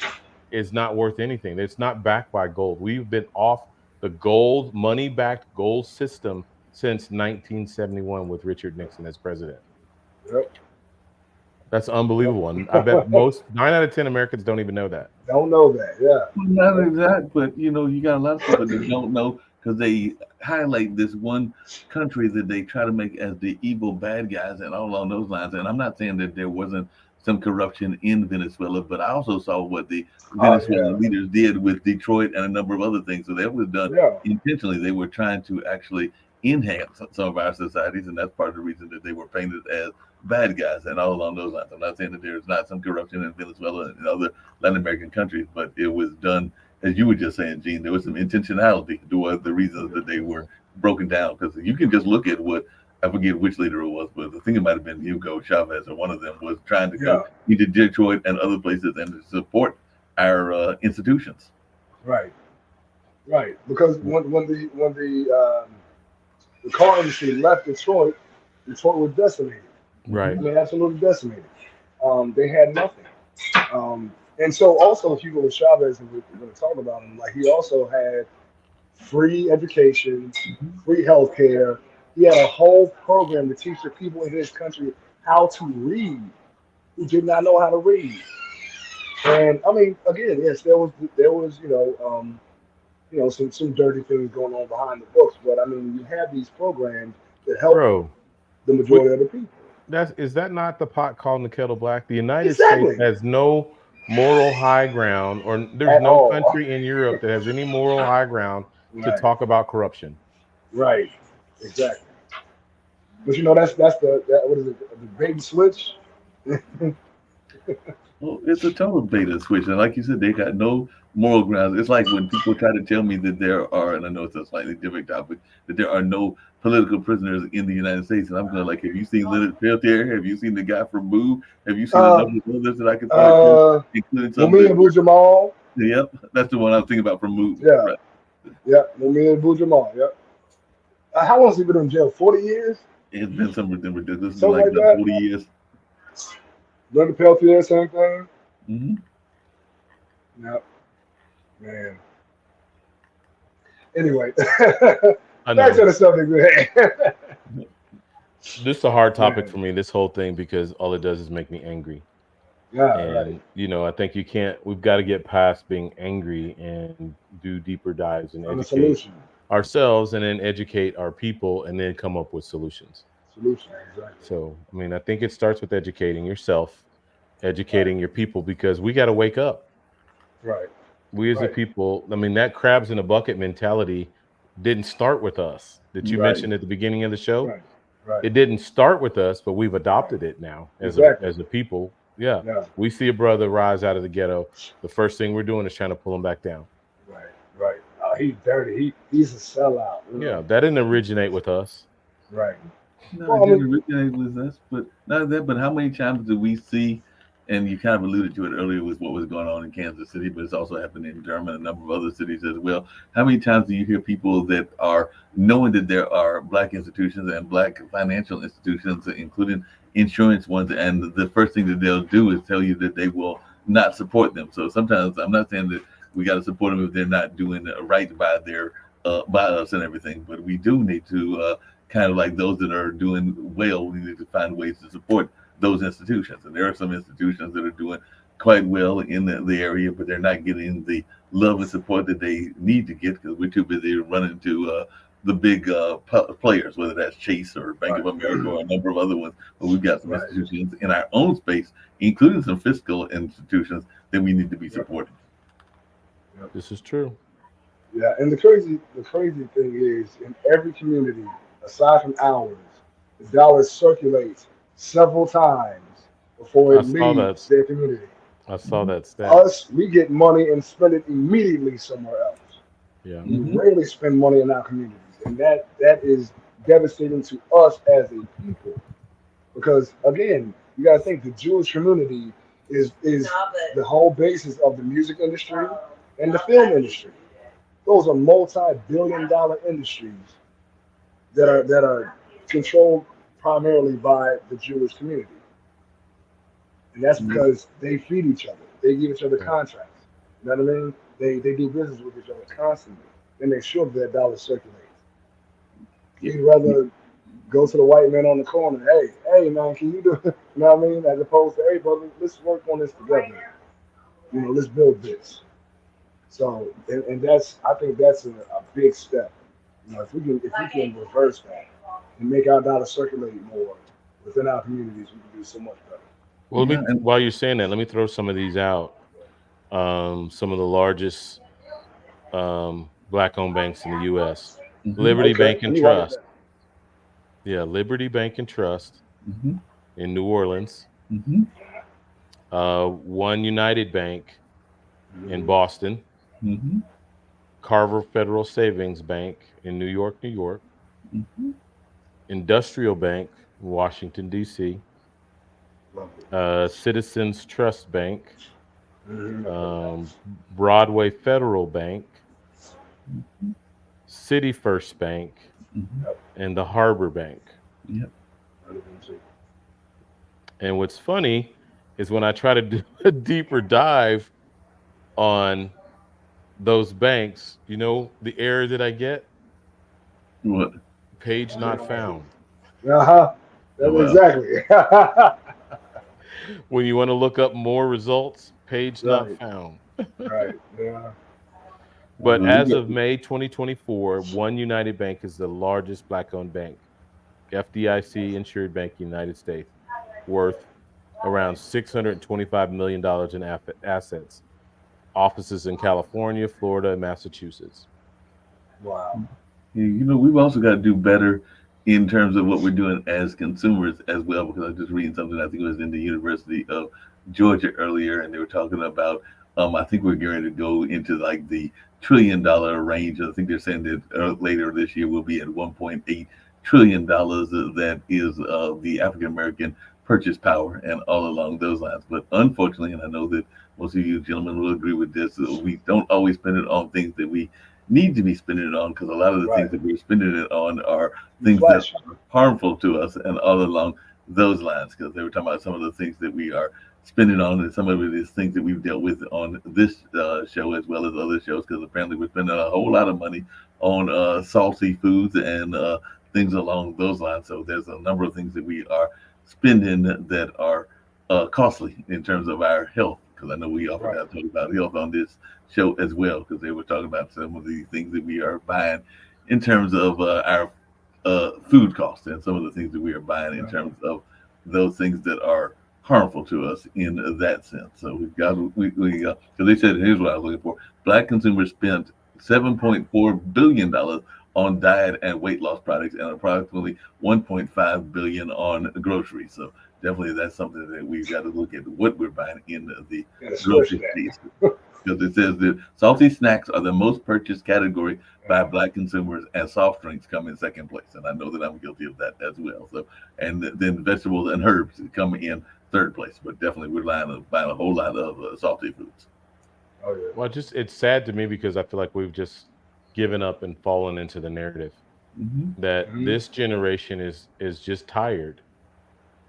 is not worth anything. It's not backed by gold. We've been off the gold, money backed gold system since 1971 with Richard Nixon as president. Yep. That's Yep. unbelievable. And I bet most 9 out of 10 Americans don't even know that. Don't know that. Yeah. Not exact, but you got a lot of people that don't know because they highlight this one country that they try to make as the evil bad guys and all along those lines. And I'm not saying that there wasn't some corruption in Venezuela, but I also saw what the Oh Venezuelan yeah. leaders did with Detroit and a number of other things. So that was done Yeah. intentionally. They were trying to actually enhance some of our societies, and that's part of the reason that they were painted as bad guys and all along those lines. I'm not saying that there's not some corruption in Venezuela and other Latin American countries, but it was done, as you were just saying, Gene, there was some intentionality to the reasons that they were broken down. Because you can just look at what, I forget which leader it was, but I think it might have been Hugo Chavez or one of them was trying to Yeah. go into Detroit and other places and to support our institutions. Right. Right. Because when the car industry left Detroit, Detroit was decimated. Right. I mean, absolutely decimated. They had nothing. And so also, if you go with Chavez, and we're going to talk about him, like he also had free education, Mhm. free health care. He had a whole program to teach the people in his country how to read who did not know how to read. And I mean, again, yes, there was some dirty things going on behind the books, but I mean, you have these programs that help Bro, the what majority of the people. that's is that not the pot calling the kettle black? The United States Exactly. has no moral high ground, or there's At no all. country in Europe that has any moral high ground to Right. talk about corruption. Right. Exactly. But that's that what is it? The bait and switch. Well, it's a total beta switch, and like you said, they got no moral grounds. It's like when people try to tell me that there are, and I know it's a slightly different topic, that there are no political prisoners in the United States, and I'm going like, have you seen Leonard Peltier? Have you seen the guy from Move? Have you seen a Uh, number of others that I can point to, uh, including some Mumia that? Abu Jamal. Yep, that's the one I'm thinking about from Move. Yeah. Right. Yeah. Mumia Abu Jamal. Yeah. How long has he been in jail? 40 years, It's been some of them ridiculous. It's been something like like about that. 40 years. Brother Peltier, same thing. Hmm. Yeah. Man. Anyway, I back know. to the subject at hand. This is a hard topic Man. for me, this whole thing, because all it does is make me angry. Yeah. Right. And I think we've got to get past being angry and do deeper dives and On the educate solution. ourselves and then educate our people and then come up with solutions. Solution. Exactly. So, I mean, I think it starts with educating yourself, Right. educating your people, because we got to wake up. Right. We as a Right. people, I mean, that crabs in a bucket mentality didn't start with us that you Right. mentioned at the beginning of the show. Right. Right. It didn't start with us, but we've Right. adopted it now Exactly. as a people. Yeah. Yeah. We see a brother rise out of the ghetto. The first thing we're doing is trying to pull him back down. Right. Right. He's dirty. He's a sellout. Yeah, that didn't originate with us. Right. No, it Well, I didn't mean, originate with us, but not that. But how many times do we see? And you kind of alluded to it earlier with what was going on in Kansas City, but it's also happened in Durham and a number of other cities as well. How many times do you hear people that are knowing that there are black institutions and black financial institutions, including insurance ones, and the first thing that they'll do is tell you that they will not support them. So sometimes I'm not saying that we got to support them if they're not doing right by their by us and everything, but we do need to kind of like those that are doing well. We need to find ways to support those institutions, and there are some institutions that are doing quite well in the area, but they're not getting the love and support that they need to get because we're too busy running to the big players, whether that's Chase or Bank Right. of America or a number of other ones. But we've got some Right. institutions in our own space, including some fiscal institutions that we need to be Yep. supporting. Yep. This is true. Yeah. And the crazy thing is, in every community, aside from ours, the dollar circulates several times before I it saw that. leaves their community. I saw Mm-hmm. that stat. Us, we get money and spend it immediately somewhere else. Yeah. We Mm-hmm. rarely spend money in our communities, and that is devastating to us as a people. Because again, you got to think the Jewish community is the whole basis of the music industry and the film industry. Those are multi-billion-dollar industries that are controlled primarily by the Jewish community, and that's because they feed each other. They give each other Right. contracts. You know what I mean? They do business with each other constantly. They make sure that dollar circulates. We'd rather go to the white man on the corner. Hey, man, can you do? You know what I mean? As opposed to, hey, brother, let's work on this together. Let's build this. So, and that's I think that's a big step. If we can reverse that and make our dollar circulate more within our communities, we can do so much better. Well, Yeah, and while you're saying that, let me throw some of these out. Some of the largest black-owned banks in the U.S. mm-hmm, Liberty Okay, Bank and let me write it Trust. down. Yeah, Liberty Bank and Trust mm-hmm, in New Orleans. mm-hmm, One United Bank in Mhm. Boston. mm-hmm, Carver Federal Savings Bank in New York, New York. mm-hmm, Industrial Bank in Washington, D.C. Love it. Citizens Trust Bank. Mhm. Broadway Federal Bank. mm-hmm, City First Bank. mm-hmm. Yep. And the Harbor Bank. Yep. Another one too. And what's funny is when I try to do a deeper dive on those banks, the error that I get? What? Page not found. Uh-huh. Oh, That's wow. exactly. When you want to look up more results, page not Right. found. Right. Yeah. But Well, we as Uh, got, of May 2024, One United Bank is the largest black owned bank, FDIC insured bank in the United States, worth around $625 million in assets. Offices in California, Florida, and Massachusetts. wow. we've also got to do better in terms of what we're doing as consumers as well. Because I was just reading something. I think it was in the University of Georgia earlier, and they were talking about. I think we're going to go into like the $1 trillion range. I think they're saying that later this year we'll be at $1.8 trillion. That is the African American purchase power, and all along those lines. But unfortunately, and I know that most of you gentlemen will agree with this, we don't always spend it on things that we need to be spending it on because a lot of the Right. things that we're spending it on are You things that flashy. are harmful to us and all along those lines because they were talking about some of the things that we are spending on and some of it is things that we've dealt with on this show as well as other shows because apparently we're spending a whole lot of money on salty foods and things along those lines. So there's a number of things that we are spending that are costly in terms of our health because I know we often Right. have talked about health on this show as well because they were talking about some of the things that we are buying in terms of our food costs and some of the things that we are buying in Right. terms of those things that are harmful to us in that sense. So we've got so they said here's what I was looking for: Black consumers spent $7.4 billion on diet and weight loss products and approximately 1.5 billion on groceries. So definitely that's something that we've got to look at what we're buying in the Gotta stretch grocery that. space because it says that salty snacks are the most purchased category by Yeah. black consumers, and soft drinks come in second place. And I know that I'm guilty of that as well. So, and then vegetables and herbs come in third place. But definitely, we're buying a whole lot of salty foods. Oh yeah. Well, it's sad to me because I feel like we've just given up and fallen into the narrative Mm-hmm. that Hmm. this generation is just tired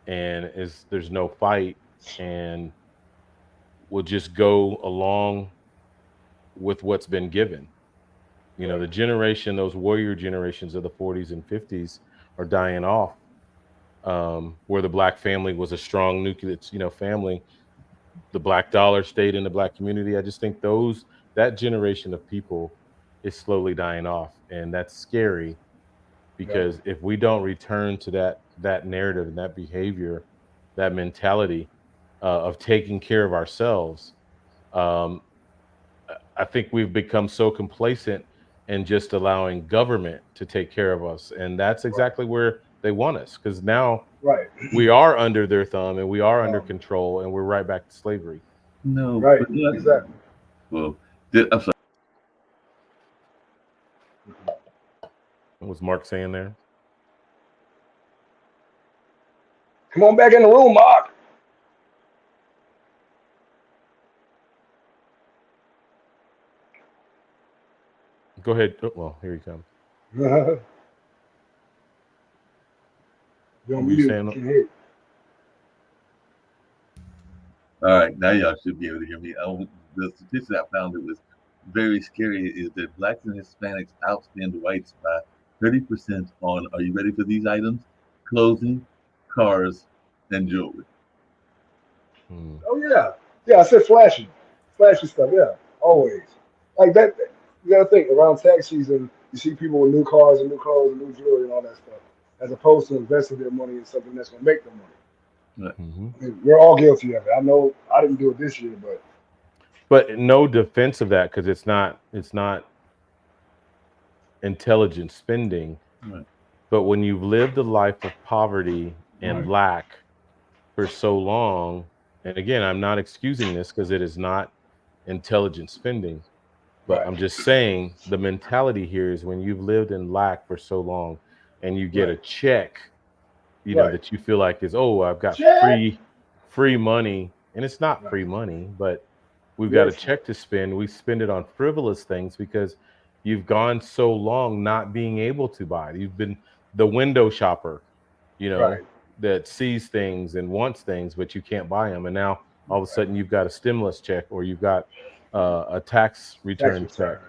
and is there's no fight and will just go along with what's been given. You know, Right. the generation, those warrior generations of the 40s and 50s are dying off, where the black family was a strong nucleus, family. The black dollar stayed in the black community. I just think that generation of people is slowly dying off, and that's scary Yeah. because if we don't return to that narrative and that behavior, that mentality of taking care of ourselves, um, I think we've become so complacent and just allowing government to take care of us, and that's Right. exactly where they want us because now Right. we are under their thumb and we are under Um, control, and we're right back to slavery. No, right. but not. Exactly. Well, I'm sorry. What was Mark saying there? Come on back in the room, Mark. Go ahead. Oh, well, here he comes. You're What on were you mute. saying? Can hear All right, now y'all should be able to hear me. The statistic I found that was very scary is that blacks and Hispanics outspend whites by 30% on, are you ready for these items? Clothing, cars, and jewelry. Hmm. Oh yeah, yeah. I said flashy stuff. Yeah, always like that. You gotta think around tax season, you see people with new cars and new clothes and new jewelry and all that stuff, as opposed to investing their money in something that's gonna make them money. Right. Hmm. I mean, we're all guilty of it. I know I didn't do it this year, but But no defense of that because it's not intelligent spending. Right. But when you've lived a life of poverty and right, lack for so long, and again, I'm not excusing this because it is not intelligent spending, but right, I'm just saying the mentality here is when you've lived in lack for so long and you get right, a check, right. that you feel like is, oh, I've got Check. free money, and it's not Right. free money, but we've got a Yes. check to spend. We spend it on frivolous things because you've gone so long not being able to buy. You've been the window shopper, you Right. know, that sees things and wants things, but you can't buy them. And now all of a Right. sudden you've got a stimulus check or you've got a tax Tax return check return.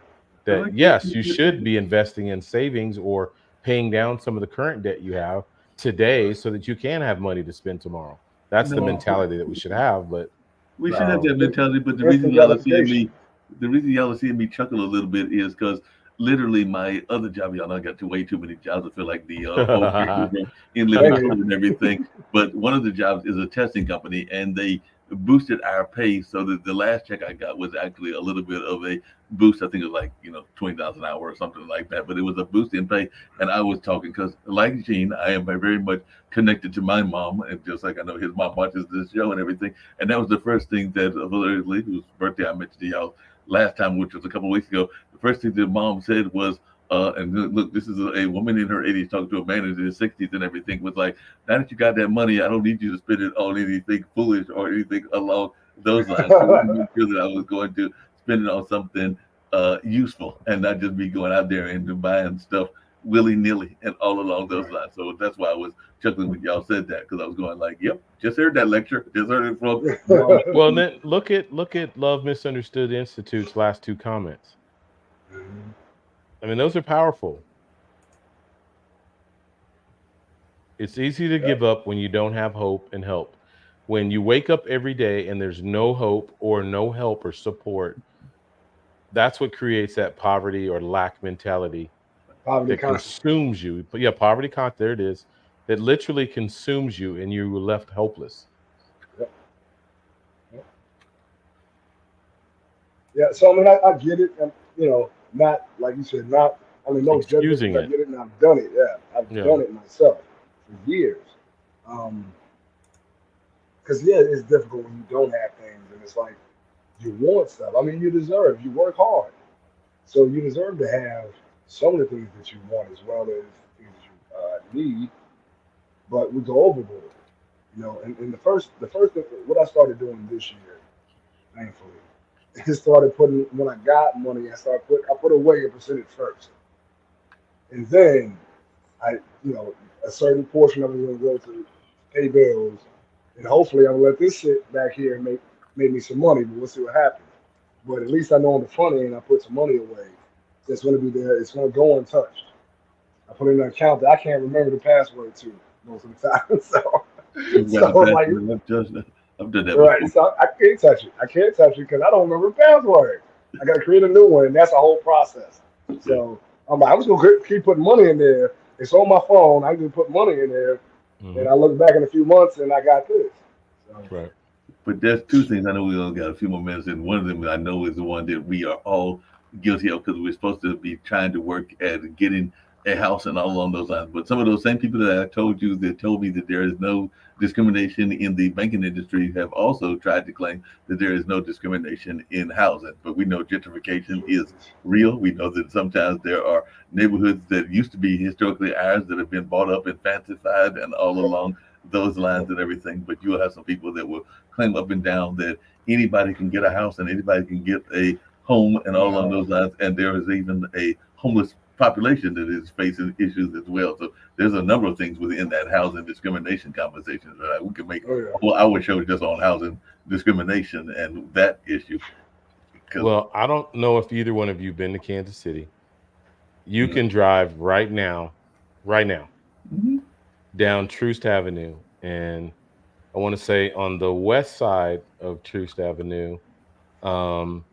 But that, like yes, you should be investing in savings or paying down some of the current debt you have today Right. so that you can have money to spend tomorrow. That's the no, Um, mentality that we should have. But we should right. have that um, mentality, but Instant gratification. the reason y'all are seeing me chuckle a little bit is because literally my other job, y'all know I got way too many jobs. I feel like the old people from in I living hear color you. and everything. But one of the jobs is a testing company, and they boosted our pay so that the last check I got was actually a little bit of a boost. I think it was like $20 an hour or something like that. But it was a boost in pay, and I was talking because, like Gene, I am very much connected to my mom, and just like I know his mom watches this show and everything. And that was the first thing that Valerie Lee, whose birthday I mentioned to y'all last time, which was a couple of weeks ago. The first thing that mom said was, and look, this is a woman in her 80s talking to a man in his 60s and everything, was like, now that you got that money, I don't need you to spend it on anything foolish or anything along those lines. I wanted to make sure that I was going to spend it on something useful and not just be going out there and buying stuff willy nilly and all along those Right. lines. So that's why I was chuckling when y'all said that because I was going like, "Yep, just heard that lecture. Just heard it from mom." well, then look at Love Misunderstood Institute's last two comments. Mhm. I mean, those are powerful. It's easy to Yeah. give up when you don't have hope and help. When you wake up every day and there's no hope or no help or support, that's what creates that poverty or lack mentality Poverty that consciousness. consumes you. But yeah, poverty there it is. That literally consumes you and you're left helpless. Yep. Yep. Yeah. So I mean, I get it. And, not like you said, not. I mean, no judgment Excusing because I it. get it and I've done it. Yeah, I've Yeah. done it myself for years. Um, because yeah, it's difficult when you don't have things, and it's like you want stuff. I mean, you deserve. You work hard, so you deserve to have some of the things that you want as well as things that you need. But we go overboard, And the first thing, what I started doing this year, thankfully, is started putting when I got money, I put away a percentage first, and then I, you know, a certain portion of it will go to pay bills, and hopefully I'll let this sit back here and make, made me some money, but we'll see what happens. But at least I know on the front end, I put some money away. It's going to be there. It's going to go untouched. I put in an account that I can't remember the password to most of the time. So, You got the so like, password. I've done that right. before. So I can't touch it. I can't touch it because I don't remember the password. I got to create a new one, and that's a whole process. Yeah. So I'm like, I'm just going to keep putting money in there. It's on my phone. I can put money in there, Hmm. and I look back in a few months, and I got this. So, Right. But there's two things I know we only got a few more minutes, and one of them I know is the one that we are all guilty of because we're supposed to be trying to work at getting a house and all along those lines. But some of those same people that I told you that told me that there is no discrimination in the banking industry have also tried to claim that there is no discrimination in housing. But we know gentrification is real. We know that sometimes there are neighborhoods that used to be historically ours that have been bought up and fancified and all along those lines and everything. But you'll have some people that will claim up and down that anybody can get a house and anybody can get a home and all along no, those lines. And there is even a homeless population that is facing issues as well. So there's a number of things within that housing discrimination conversation that we can make oh yeah, a whole hour show just on housing discrimination and that issue. Because Well, I don't know if either one of you been to Kansas City. You mm, can drive right now, mhm, down Troost Avenue. And I want to say on the west side of Troost Avenue, um,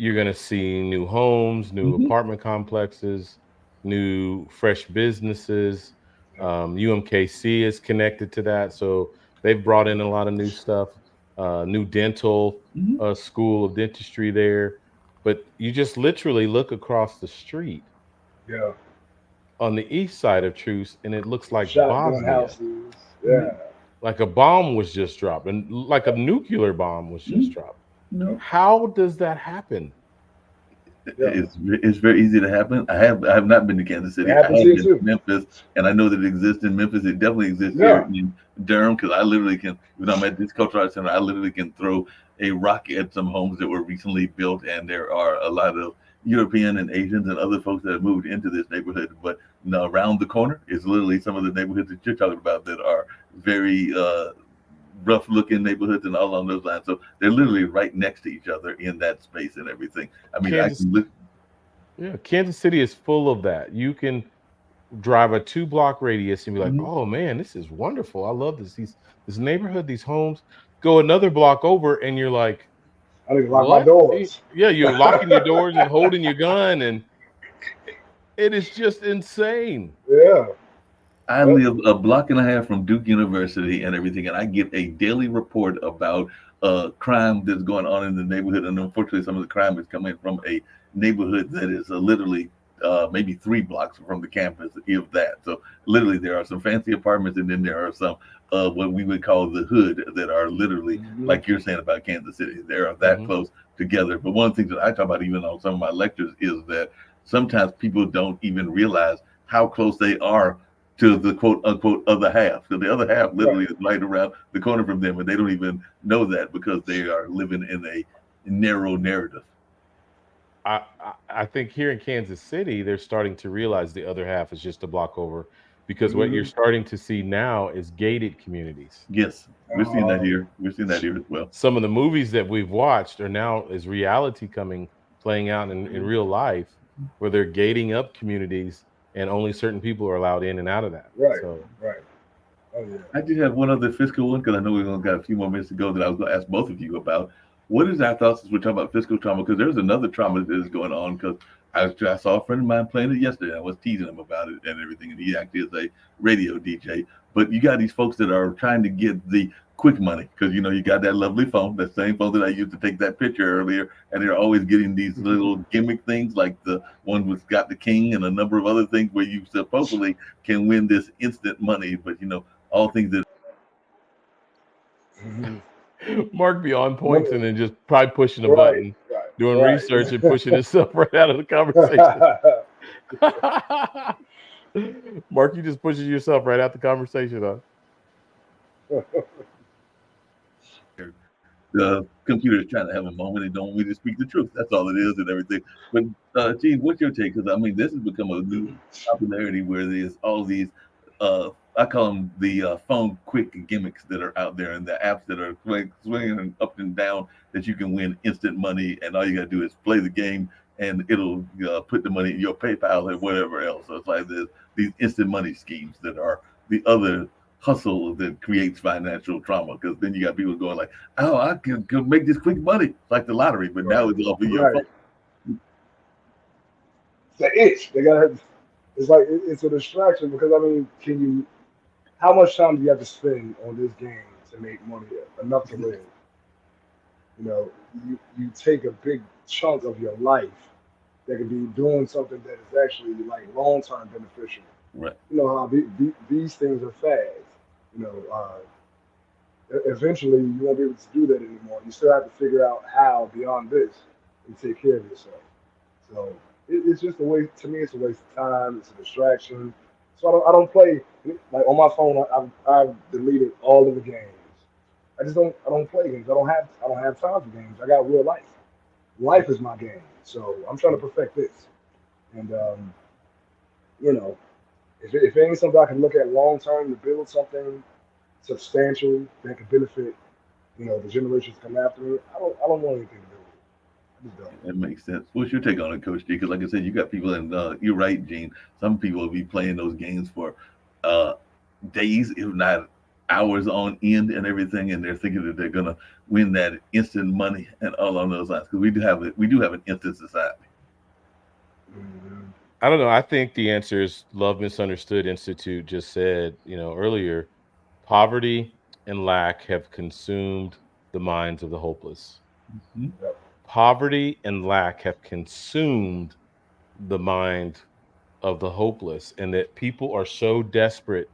you're going to see new homes, new mhm, apartment complexes, new fresh businesses. UMKC is connected to that. So they've brought in a lot of new stuff, new dental mhm, school of dentistry there. But you just literally look across the street yeah. on the east side of Truce, and it looks like Shotgun Bosnia, houses, mhm, yeah. like a bomb was just dropped, and like a nuclear bomb was just mhm. dropped. No, How does that happen? Yeah, it's very easy to happen. I have not been to Kansas it City. I happens have here been to too. Memphis, and I know that it exists in Memphis. It definitely exists here Yeah, in Durham because I literally can. When I'm at this cultural arts center, I literally can throw a rock at some homes that were recently built, and there are a lot of European and Asians and other folks that have moved into this neighborhood. But no, around the corner is literally some of the neighborhoods that you're talking about that are very rough looking neighborhoods and all along those lines. So they're literally right next to each other in that space and everything. I mean, I Kansas, can look. yeah, Kansas City is full of that. You can drive a 2 block radius and be like, Mhm, "Oh man, this is wonderful. I love this. This neighborhood, these homes." Go another block over, and you're like, I need to lock my "What?" doors. Yeah, you're locking your doors and holding your gun, and it is just insane. Yeah, I yep. live a block and a half from Duke University and everything, and I get a daily report about crime that's going on in the neighborhood. And unfortunately, some of the crime is coming from a neighborhood that is literally maybe 3 blocks from the campus, if that. So literally, there are some fancy apartments, and then there are some what we would call the hood that are literally Hmm. like you're saying about Kansas City. They are that Hmm. close together. But one of the things that I talk about even on some of my lectures is that sometimes people don't even realize how close they are to the quote unquote other half. So the other half Right. literally is right around the corner from them, and they don't even know that because they are living in a narrow narrative. I think here in Kansas City, they're starting to realize the other half is just a block over, because what you're Hmm. starting to see now is gated communities. Yes, we're seeing that Uh, here. We're seeing that here as well. Some of the movies that we've watched are now is reality coming playing out in real life, where they're gating up communities and only certain people are allowed in and out of that. right, So right. Oh yeah. I do have one other fiscal one because I know we've only got a few more minutes to go that I was going to ask both of you about. What is our thoughts as we're talking about fiscal trauma? Because there's another trauma that is going on. Because I saw a friend of mine playing it yesterday. I was teasing him about it and everything, and he actually is a radio DJ. But you got these folks that are trying to get the quick money because you got that lovely phone, that same phone that I used to take that picture earlier, and they're always getting these little gimmick things like the one with Got the King and a number of other things where you supposedly can win this instant money, but all things that Hmm. Mark be on One point of and then just probably pushing a right, button, doing right, research and right. pushing himself right out of the conversation. Mark, you just pushes yourself right out the conversation, huh? the computer is trying to have a moment and don't want me to speak the truth. That's all it is and everything. But Gene, what's your take? Because I mean, this has become a new popularity where there's all these. I call them the phone quick gimmicks that are out there and the apps that are swinging up and down that you can win instant money, and all you got to do is play the game, and it'll put the money in your PayPal and whatever else. So it's like these instant money schemes that are the other hustle that creates financial trauma, because then you got people going like, oh, I can make this quick money. It's like the lottery, but now Right. it's off of your phone. Right. It's the itch. They got. It's like it's a distraction because I mean, can you? How much time do you have to spend on this game to make money enough to live? You know, you take a big chunk of your life that could be doing something that is actually like long term beneficial. Right. You know how these things are fads. You know, eventually you won't be able to do that anymore. You still have to figure out how beyond this you take care of yourself. So it's just a waste. To me, it's a waste of time. It's a distraction. So I don't play like on my phone. I've deleted all of the games. I don't play games. I don't have time for games. I got real life. Life is my game. So I'm trying to perfect this. And you know, if it ain't something I can look at long term to build something substantial that could benefit, the generations come after me, I don't want anything to do with it. I just don't. That makes sense. What's your take on it, Coach G? Because, like I said, you got people, and you're right, Gene. Some people will be playing those games for uh, days, if not hours on end, and everything, and they're thinking that they're gonna win that instant money and all on those lines. Because we do have an instant society. Mhm. I don't know. I think the answer is Love Misunderstood Institute just said, earlier, poverty and lack have consumed the minds of the hopeless. Mhm. Yep. Poverty and lack have consumed the mind of the hopeless, and that people are so desperate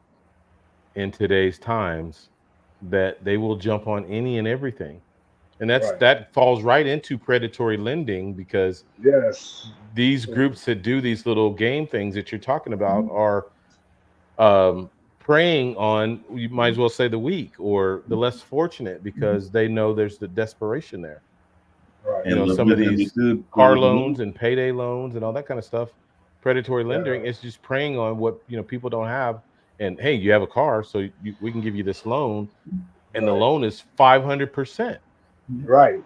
in today's times that they will jump on any and everything. And Right. that falls right into predatory lending, because Yes. these So, groups that do these little game things that you're talking about are um, preying on, you might as well say, the weak or the less fortunate, because they know there's the desperation there. right. And Love Some of these Misunderstood car was known. loans and payday loans and all that kind of stuff, predatory Yeah. lending is just preying on what people don't have. And hey, you have a car, so we can give you this loan, and the Right. loan is 500%. Right.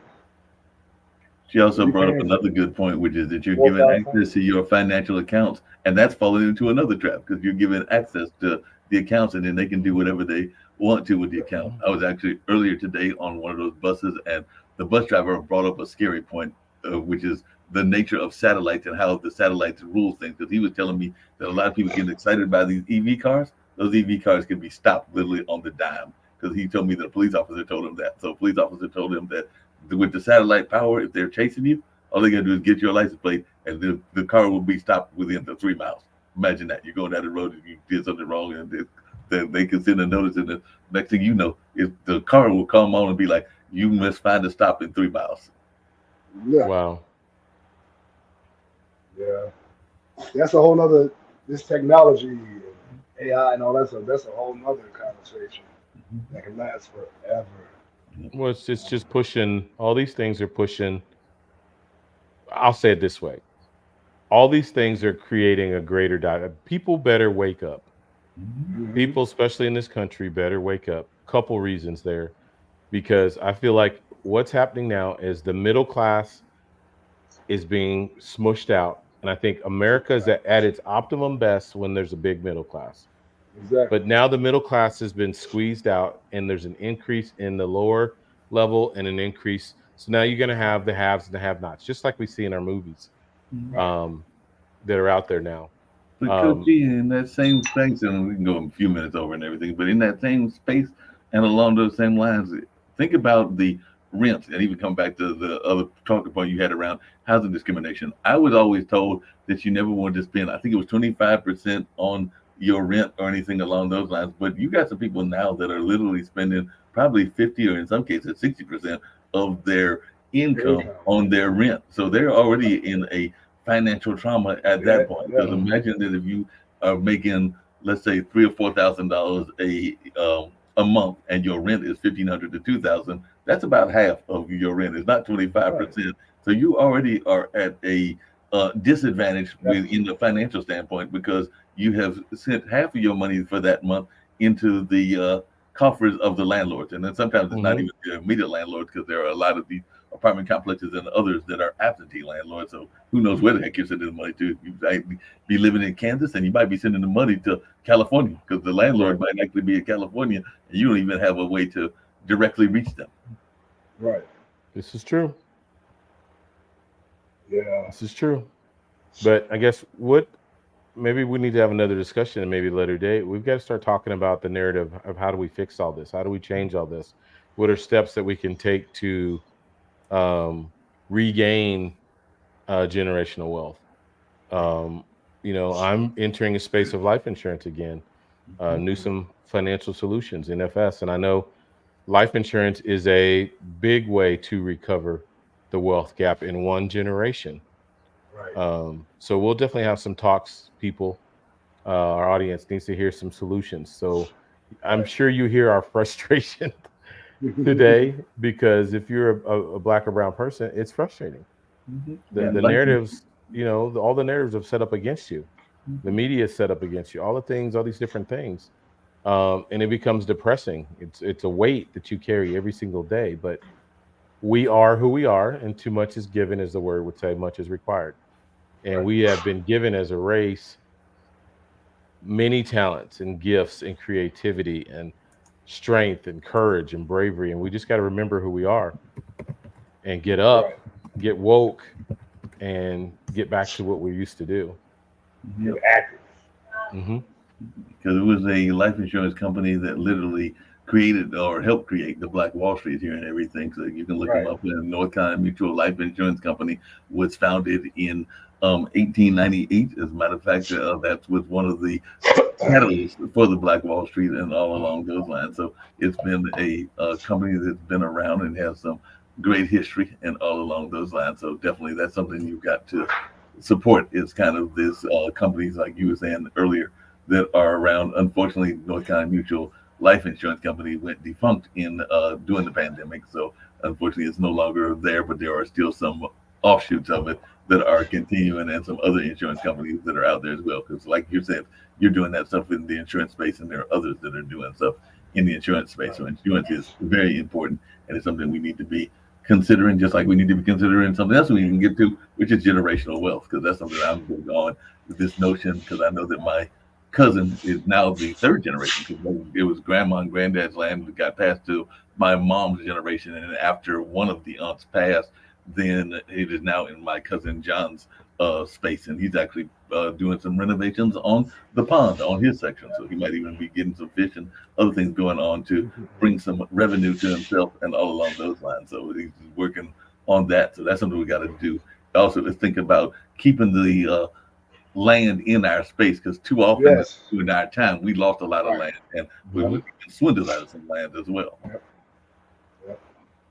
She also You brought up paying another good point, which is that you're four, given 5 times. access to your financial accounts, and that's falling into another trap because you're given access to the accounts, and then they can do whatever they want to with the account. I was actually earlier today on one of those buses, and the bus driver brought up a scary point, which is the nature of satellites and how the satellites rule things. Because he was telling me that a lot of people get excited by these EV cars. Those EV cars can be stopped literally on the dime. Because he told me that a police officer told him that. So a police officer told him that with the satellite power, if they're chasing you, all they gotta do is get your license plate, and the car will be stopped within the 3 miles. Imagine that you're going down the road and you did something wrong, and they can send a notice, and the next thing you know, is the car will come on and be like, "You must find a stop in 3 miles." Yeah. Wow. Yeah. That's a whole nother. This technology and AI and all that stuff. That's a whole nother conversation that can last forever. Well, it's just pushing. All these things are pushing. I'll say it this way: all these things are creating a greater people better wake up. Hmm. People, especially in this country, better wake up. Couple reasons there, because I feel like what's happening now is the middle class is being smushed out, and I think America is at its optimum best when there's a big middle class. Exactly. But now the middle class has been squeezed out, and there's an increase in the lower level and an increase. So now you're going to have the haves and the have-nots, just like we see in our movies, Right. um, that are out there now. But Coach Um, G, in that same space, and we can go a few minutes over and everything, but in that same space and along those same lines, think about the rent, and even come back to the other talking point you had around housing discrimination. I was always told that you never wanted to spend, I think it was 25% on your rent or anything along those lines. But you got some people now that are literally spending probably 50 or in some cases 60% of their Their income income. on their rent. So they're already in a financial trauma at Yeah. that point. Because Yeah. imagine that if you are making, let's say, $3,000 or $4,000 a month, and your rent is 1,500 to 2,000, that's about half of your rent. It's not Right. 25%. So you already are at a disadvantage That's within the financial standpoint because you have sent half of your money for that month into the coffers of the landlords. And then sometimes it's not Hmm. even the immediate landlords, because there are a lot of these apartment complexes and others that are absentee landlords. So who knows where the heck you're sending the money to? You might be living in Kansas, and you might be sending the money to California, because the landlord Right. might actually be in California, and you don't even have a way to directly reach them. Right. This is true. Yeah. This is true. But I guess what maybe we need to have another discussion and maybe a later date. We've got to start talking about the narrative of how do we fix all this? How do we change all this? What are steps that we can take to um, regain generational wealth? Um, I'm entering a space of life insurance again. Newsome Financial Solutions, NFS, and I know life insurance is a big way to recover the wealth gap in one generation. Right. So we'll definitely have some talks, people. Our audience needs to hear some solutions. So I'm Right. sure you hear our frustration today, because if you're a black or brown person, it's frustrating. The And the like you, narratives, all the narratives are set up against you. The media is set up against you. All the things, all these different things, and it becomes depressing. It's a weight that you carry every single day. But we are who we are, and too much is given, as the word would say. Much is required, and Right. we have been given as a race many talents and gifts and creativity and strength and courage and bravery. And we just got to remember who we are and get up, Right. get woke, and get back to what we used to do. Get yep, active. Hmm. because it was a life insurance company that literally created or helped create the Black Wall Street here and everything. So you can look them Right. up. And North Carolina Mutual Life Insurance Company was founded in 1898. As a matter of fact, that was one of the catalyst for the Black Wall Street and all along those lines. So it's been a company that's been around and has some great history and all along those lines. So definitely that's something you've got to support, is kind of this companies like you were saying earlier that are around. Unfortunately, North Carolina Mutual Life Insurance Company went defunct in during the pandemic. So unfortunately, it's no longer there, but there are still some offshoots of it that are continuing, and some other insurance companies that are out there as well. Because like you said, you're doing that stuff in the insurance space, and there are others that are doing stuff in the insurance space. Right. So insurance is very important, and it's something we need to be considering, just like we need to be considering something else we can get to, which is generational wealth, because that's something I'm big on, with this notion, because I know that my cousin is now the third generation, because it was grandma and granddad's land that got passed to my mom's generation, and after one of the aunts passed, then it is now in my cousin John's space, and he's actually doing some renovations on the pond on his section. So he might even be getting some fish and other things going on to bring some revenue to himself and all along those lines. So he's working on that. So that's something we got to do. Also, to think about keeping the land in our space, because too often Yes. during our time we lost a lot of Right. land, and we Hmm. were swindled out of some land as well. Yep. Yep.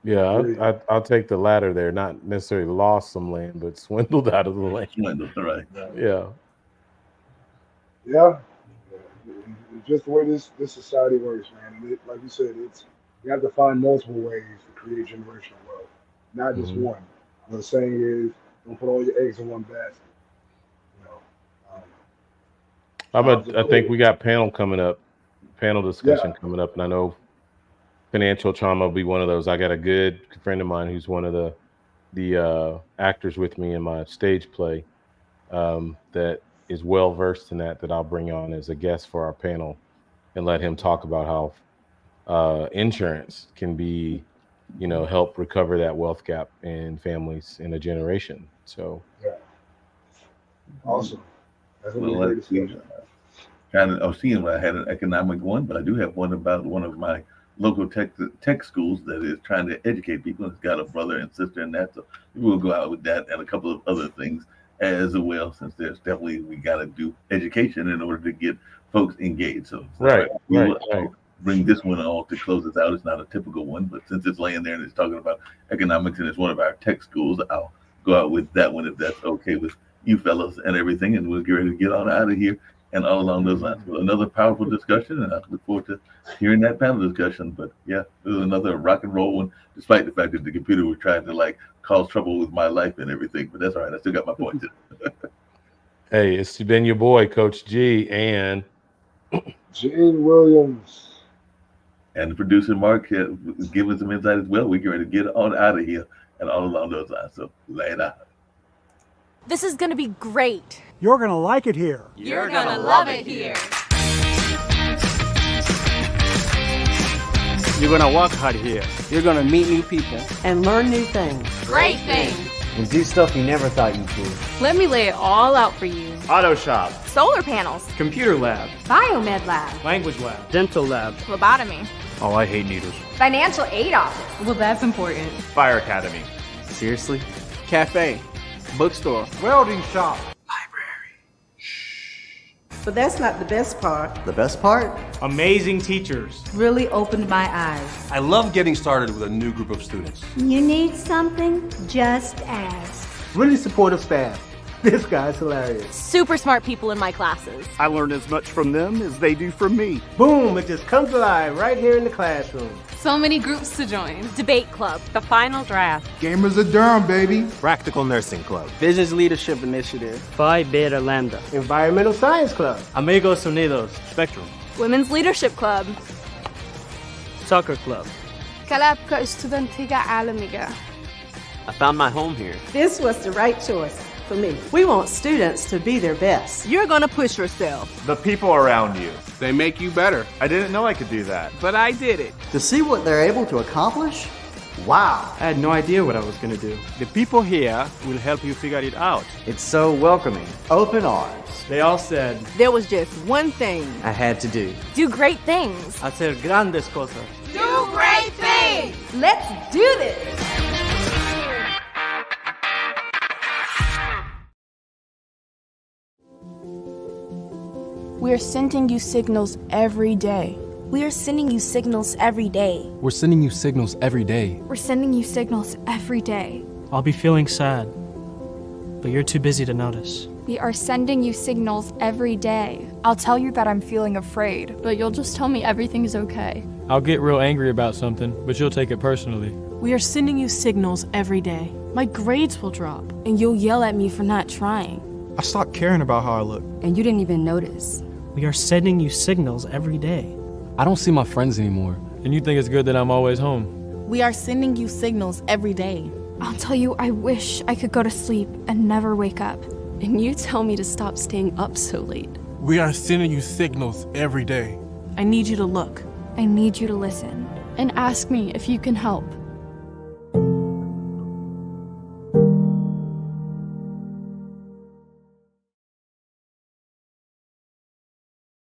Yeah, Agreed. I'll take the latter there. Not necessarily lost some land, but swindled out of the land. Swindled, right? Right. Yeah. Yeah. It's just the way this society works, man. And like you said, it's you have to find multiple ways to create generational wealth, not just Hmm. one. The saying is, don't put all your eggs in one basket. You know, um, jobs are I think cool. we got panel Yeah. discussion coming up, and I know financial trauma will be one of those. I got a good friend of mine who's one of the actors with me in my stage play, that is well versed in that I'll bring on as a guest for our panel and let him talk about how insurance can be, help recover that wealth gap in families in a generation. So Yeah. Awesome. That's gonna be Well, a great let's see. discussion. Kind of, I was seeing I had an economic one, but I do have one about one of my local tech schools that is trying to educate people. It's got a brother and sister in that, so we'll go out with that and a couple of other things as well. Since there's definitely, we got to do education in order to get folks engaged. So is that all right? right, We right, will right. bring this one on to close us out. It's not a typical one, but since it's laying there and it's talking about economics and it's one of our tech schools, I'll go out with that one if that's okay with you fellas and everything, and we'll get ready to get on out of here and all along those lines. Well, another powerful discussion, and I look forward to hearing that panel discussion. But yeah, it was another rock and roll one, despite the fact that the computer was trying to like cause trouble with my life and everything. But that's all right. I still got my point. Hey, it's been your boy, Coach G, and Gene Williams. And the producer Mark was giving some insight as well. We're going to get on out of here and all along those lines. So lay it out. This is gonna be great. You're gonna like it here. You're gonna love it here. You're gonna work hard here. You're gonna meet new people and learn new things. Great things. And do stuff you never thought you'd do. Let me lay it all out for you. Auto shop, Solar panels. computer lab, Biomed lab. language lab, dental lab. Phlebotomy. Oh, I hate needles. Financial aid office. Well, that's important. Fire academy. Seriously? Cafe, bookstore, Welding shop. But that's not the best part. The best part? amazing teachers. Really opened my eyes. I love getting started with a new group of students. You need something? Just ask. Really supportive staff. This guy's hilarious. Super smart people in my classes. I learned as much from them as they do from me. Boom, it just comes alive right here in the classroom. So many groups to join. Debate club. The final draft. Gamers of Durham, baby. Practical Nursing Club. Business Leadership Initiative. Phi Beta Lambda. Environmental Science Club. Amigos Unidos. Spectrum. Women's leadership club. Soccer Club. كلابك استودنتية عالمية. I found my home here. This was the right choice for me. We want students to be their best. You're gonna push yourself. The people around you. They make you better. I didn't know I could do that. But I did it. To see what they're able to accomplish? Wow. I had no idea what I was going to do. The people here will help you figure it out. It's so welcoming. Open arms. They all said, There was just one thing. I had to do. Do great things. hacer grandes cosas. Do great things. Let's do this. We are sending you signals every day. We are sending you signals every day. We're sending you signals every day. We're sending you signals every day. I'll be feeling sad, but you're too busy to notice. We are sending you signals every day. I'll tell you that I'm feeling afraid, but you'll just tell me everything is okay. I'll get real angry about something, but you'll take it personally. We are sending you signals every day. My grades will drop, and you'll yell at me for not trying. I stopped caring about how I look. And you didn't even notice. We are sending you signals every day. I don't see my friends anymore. And you think it's good that I'm always home. We are sending you signals every day. I'll tell you I wish I could go to sleep and never wake up. And you tell me to stop staying up so late. We are sending you signals every day. I need you to look. I need you to listen. And ask me if you can help.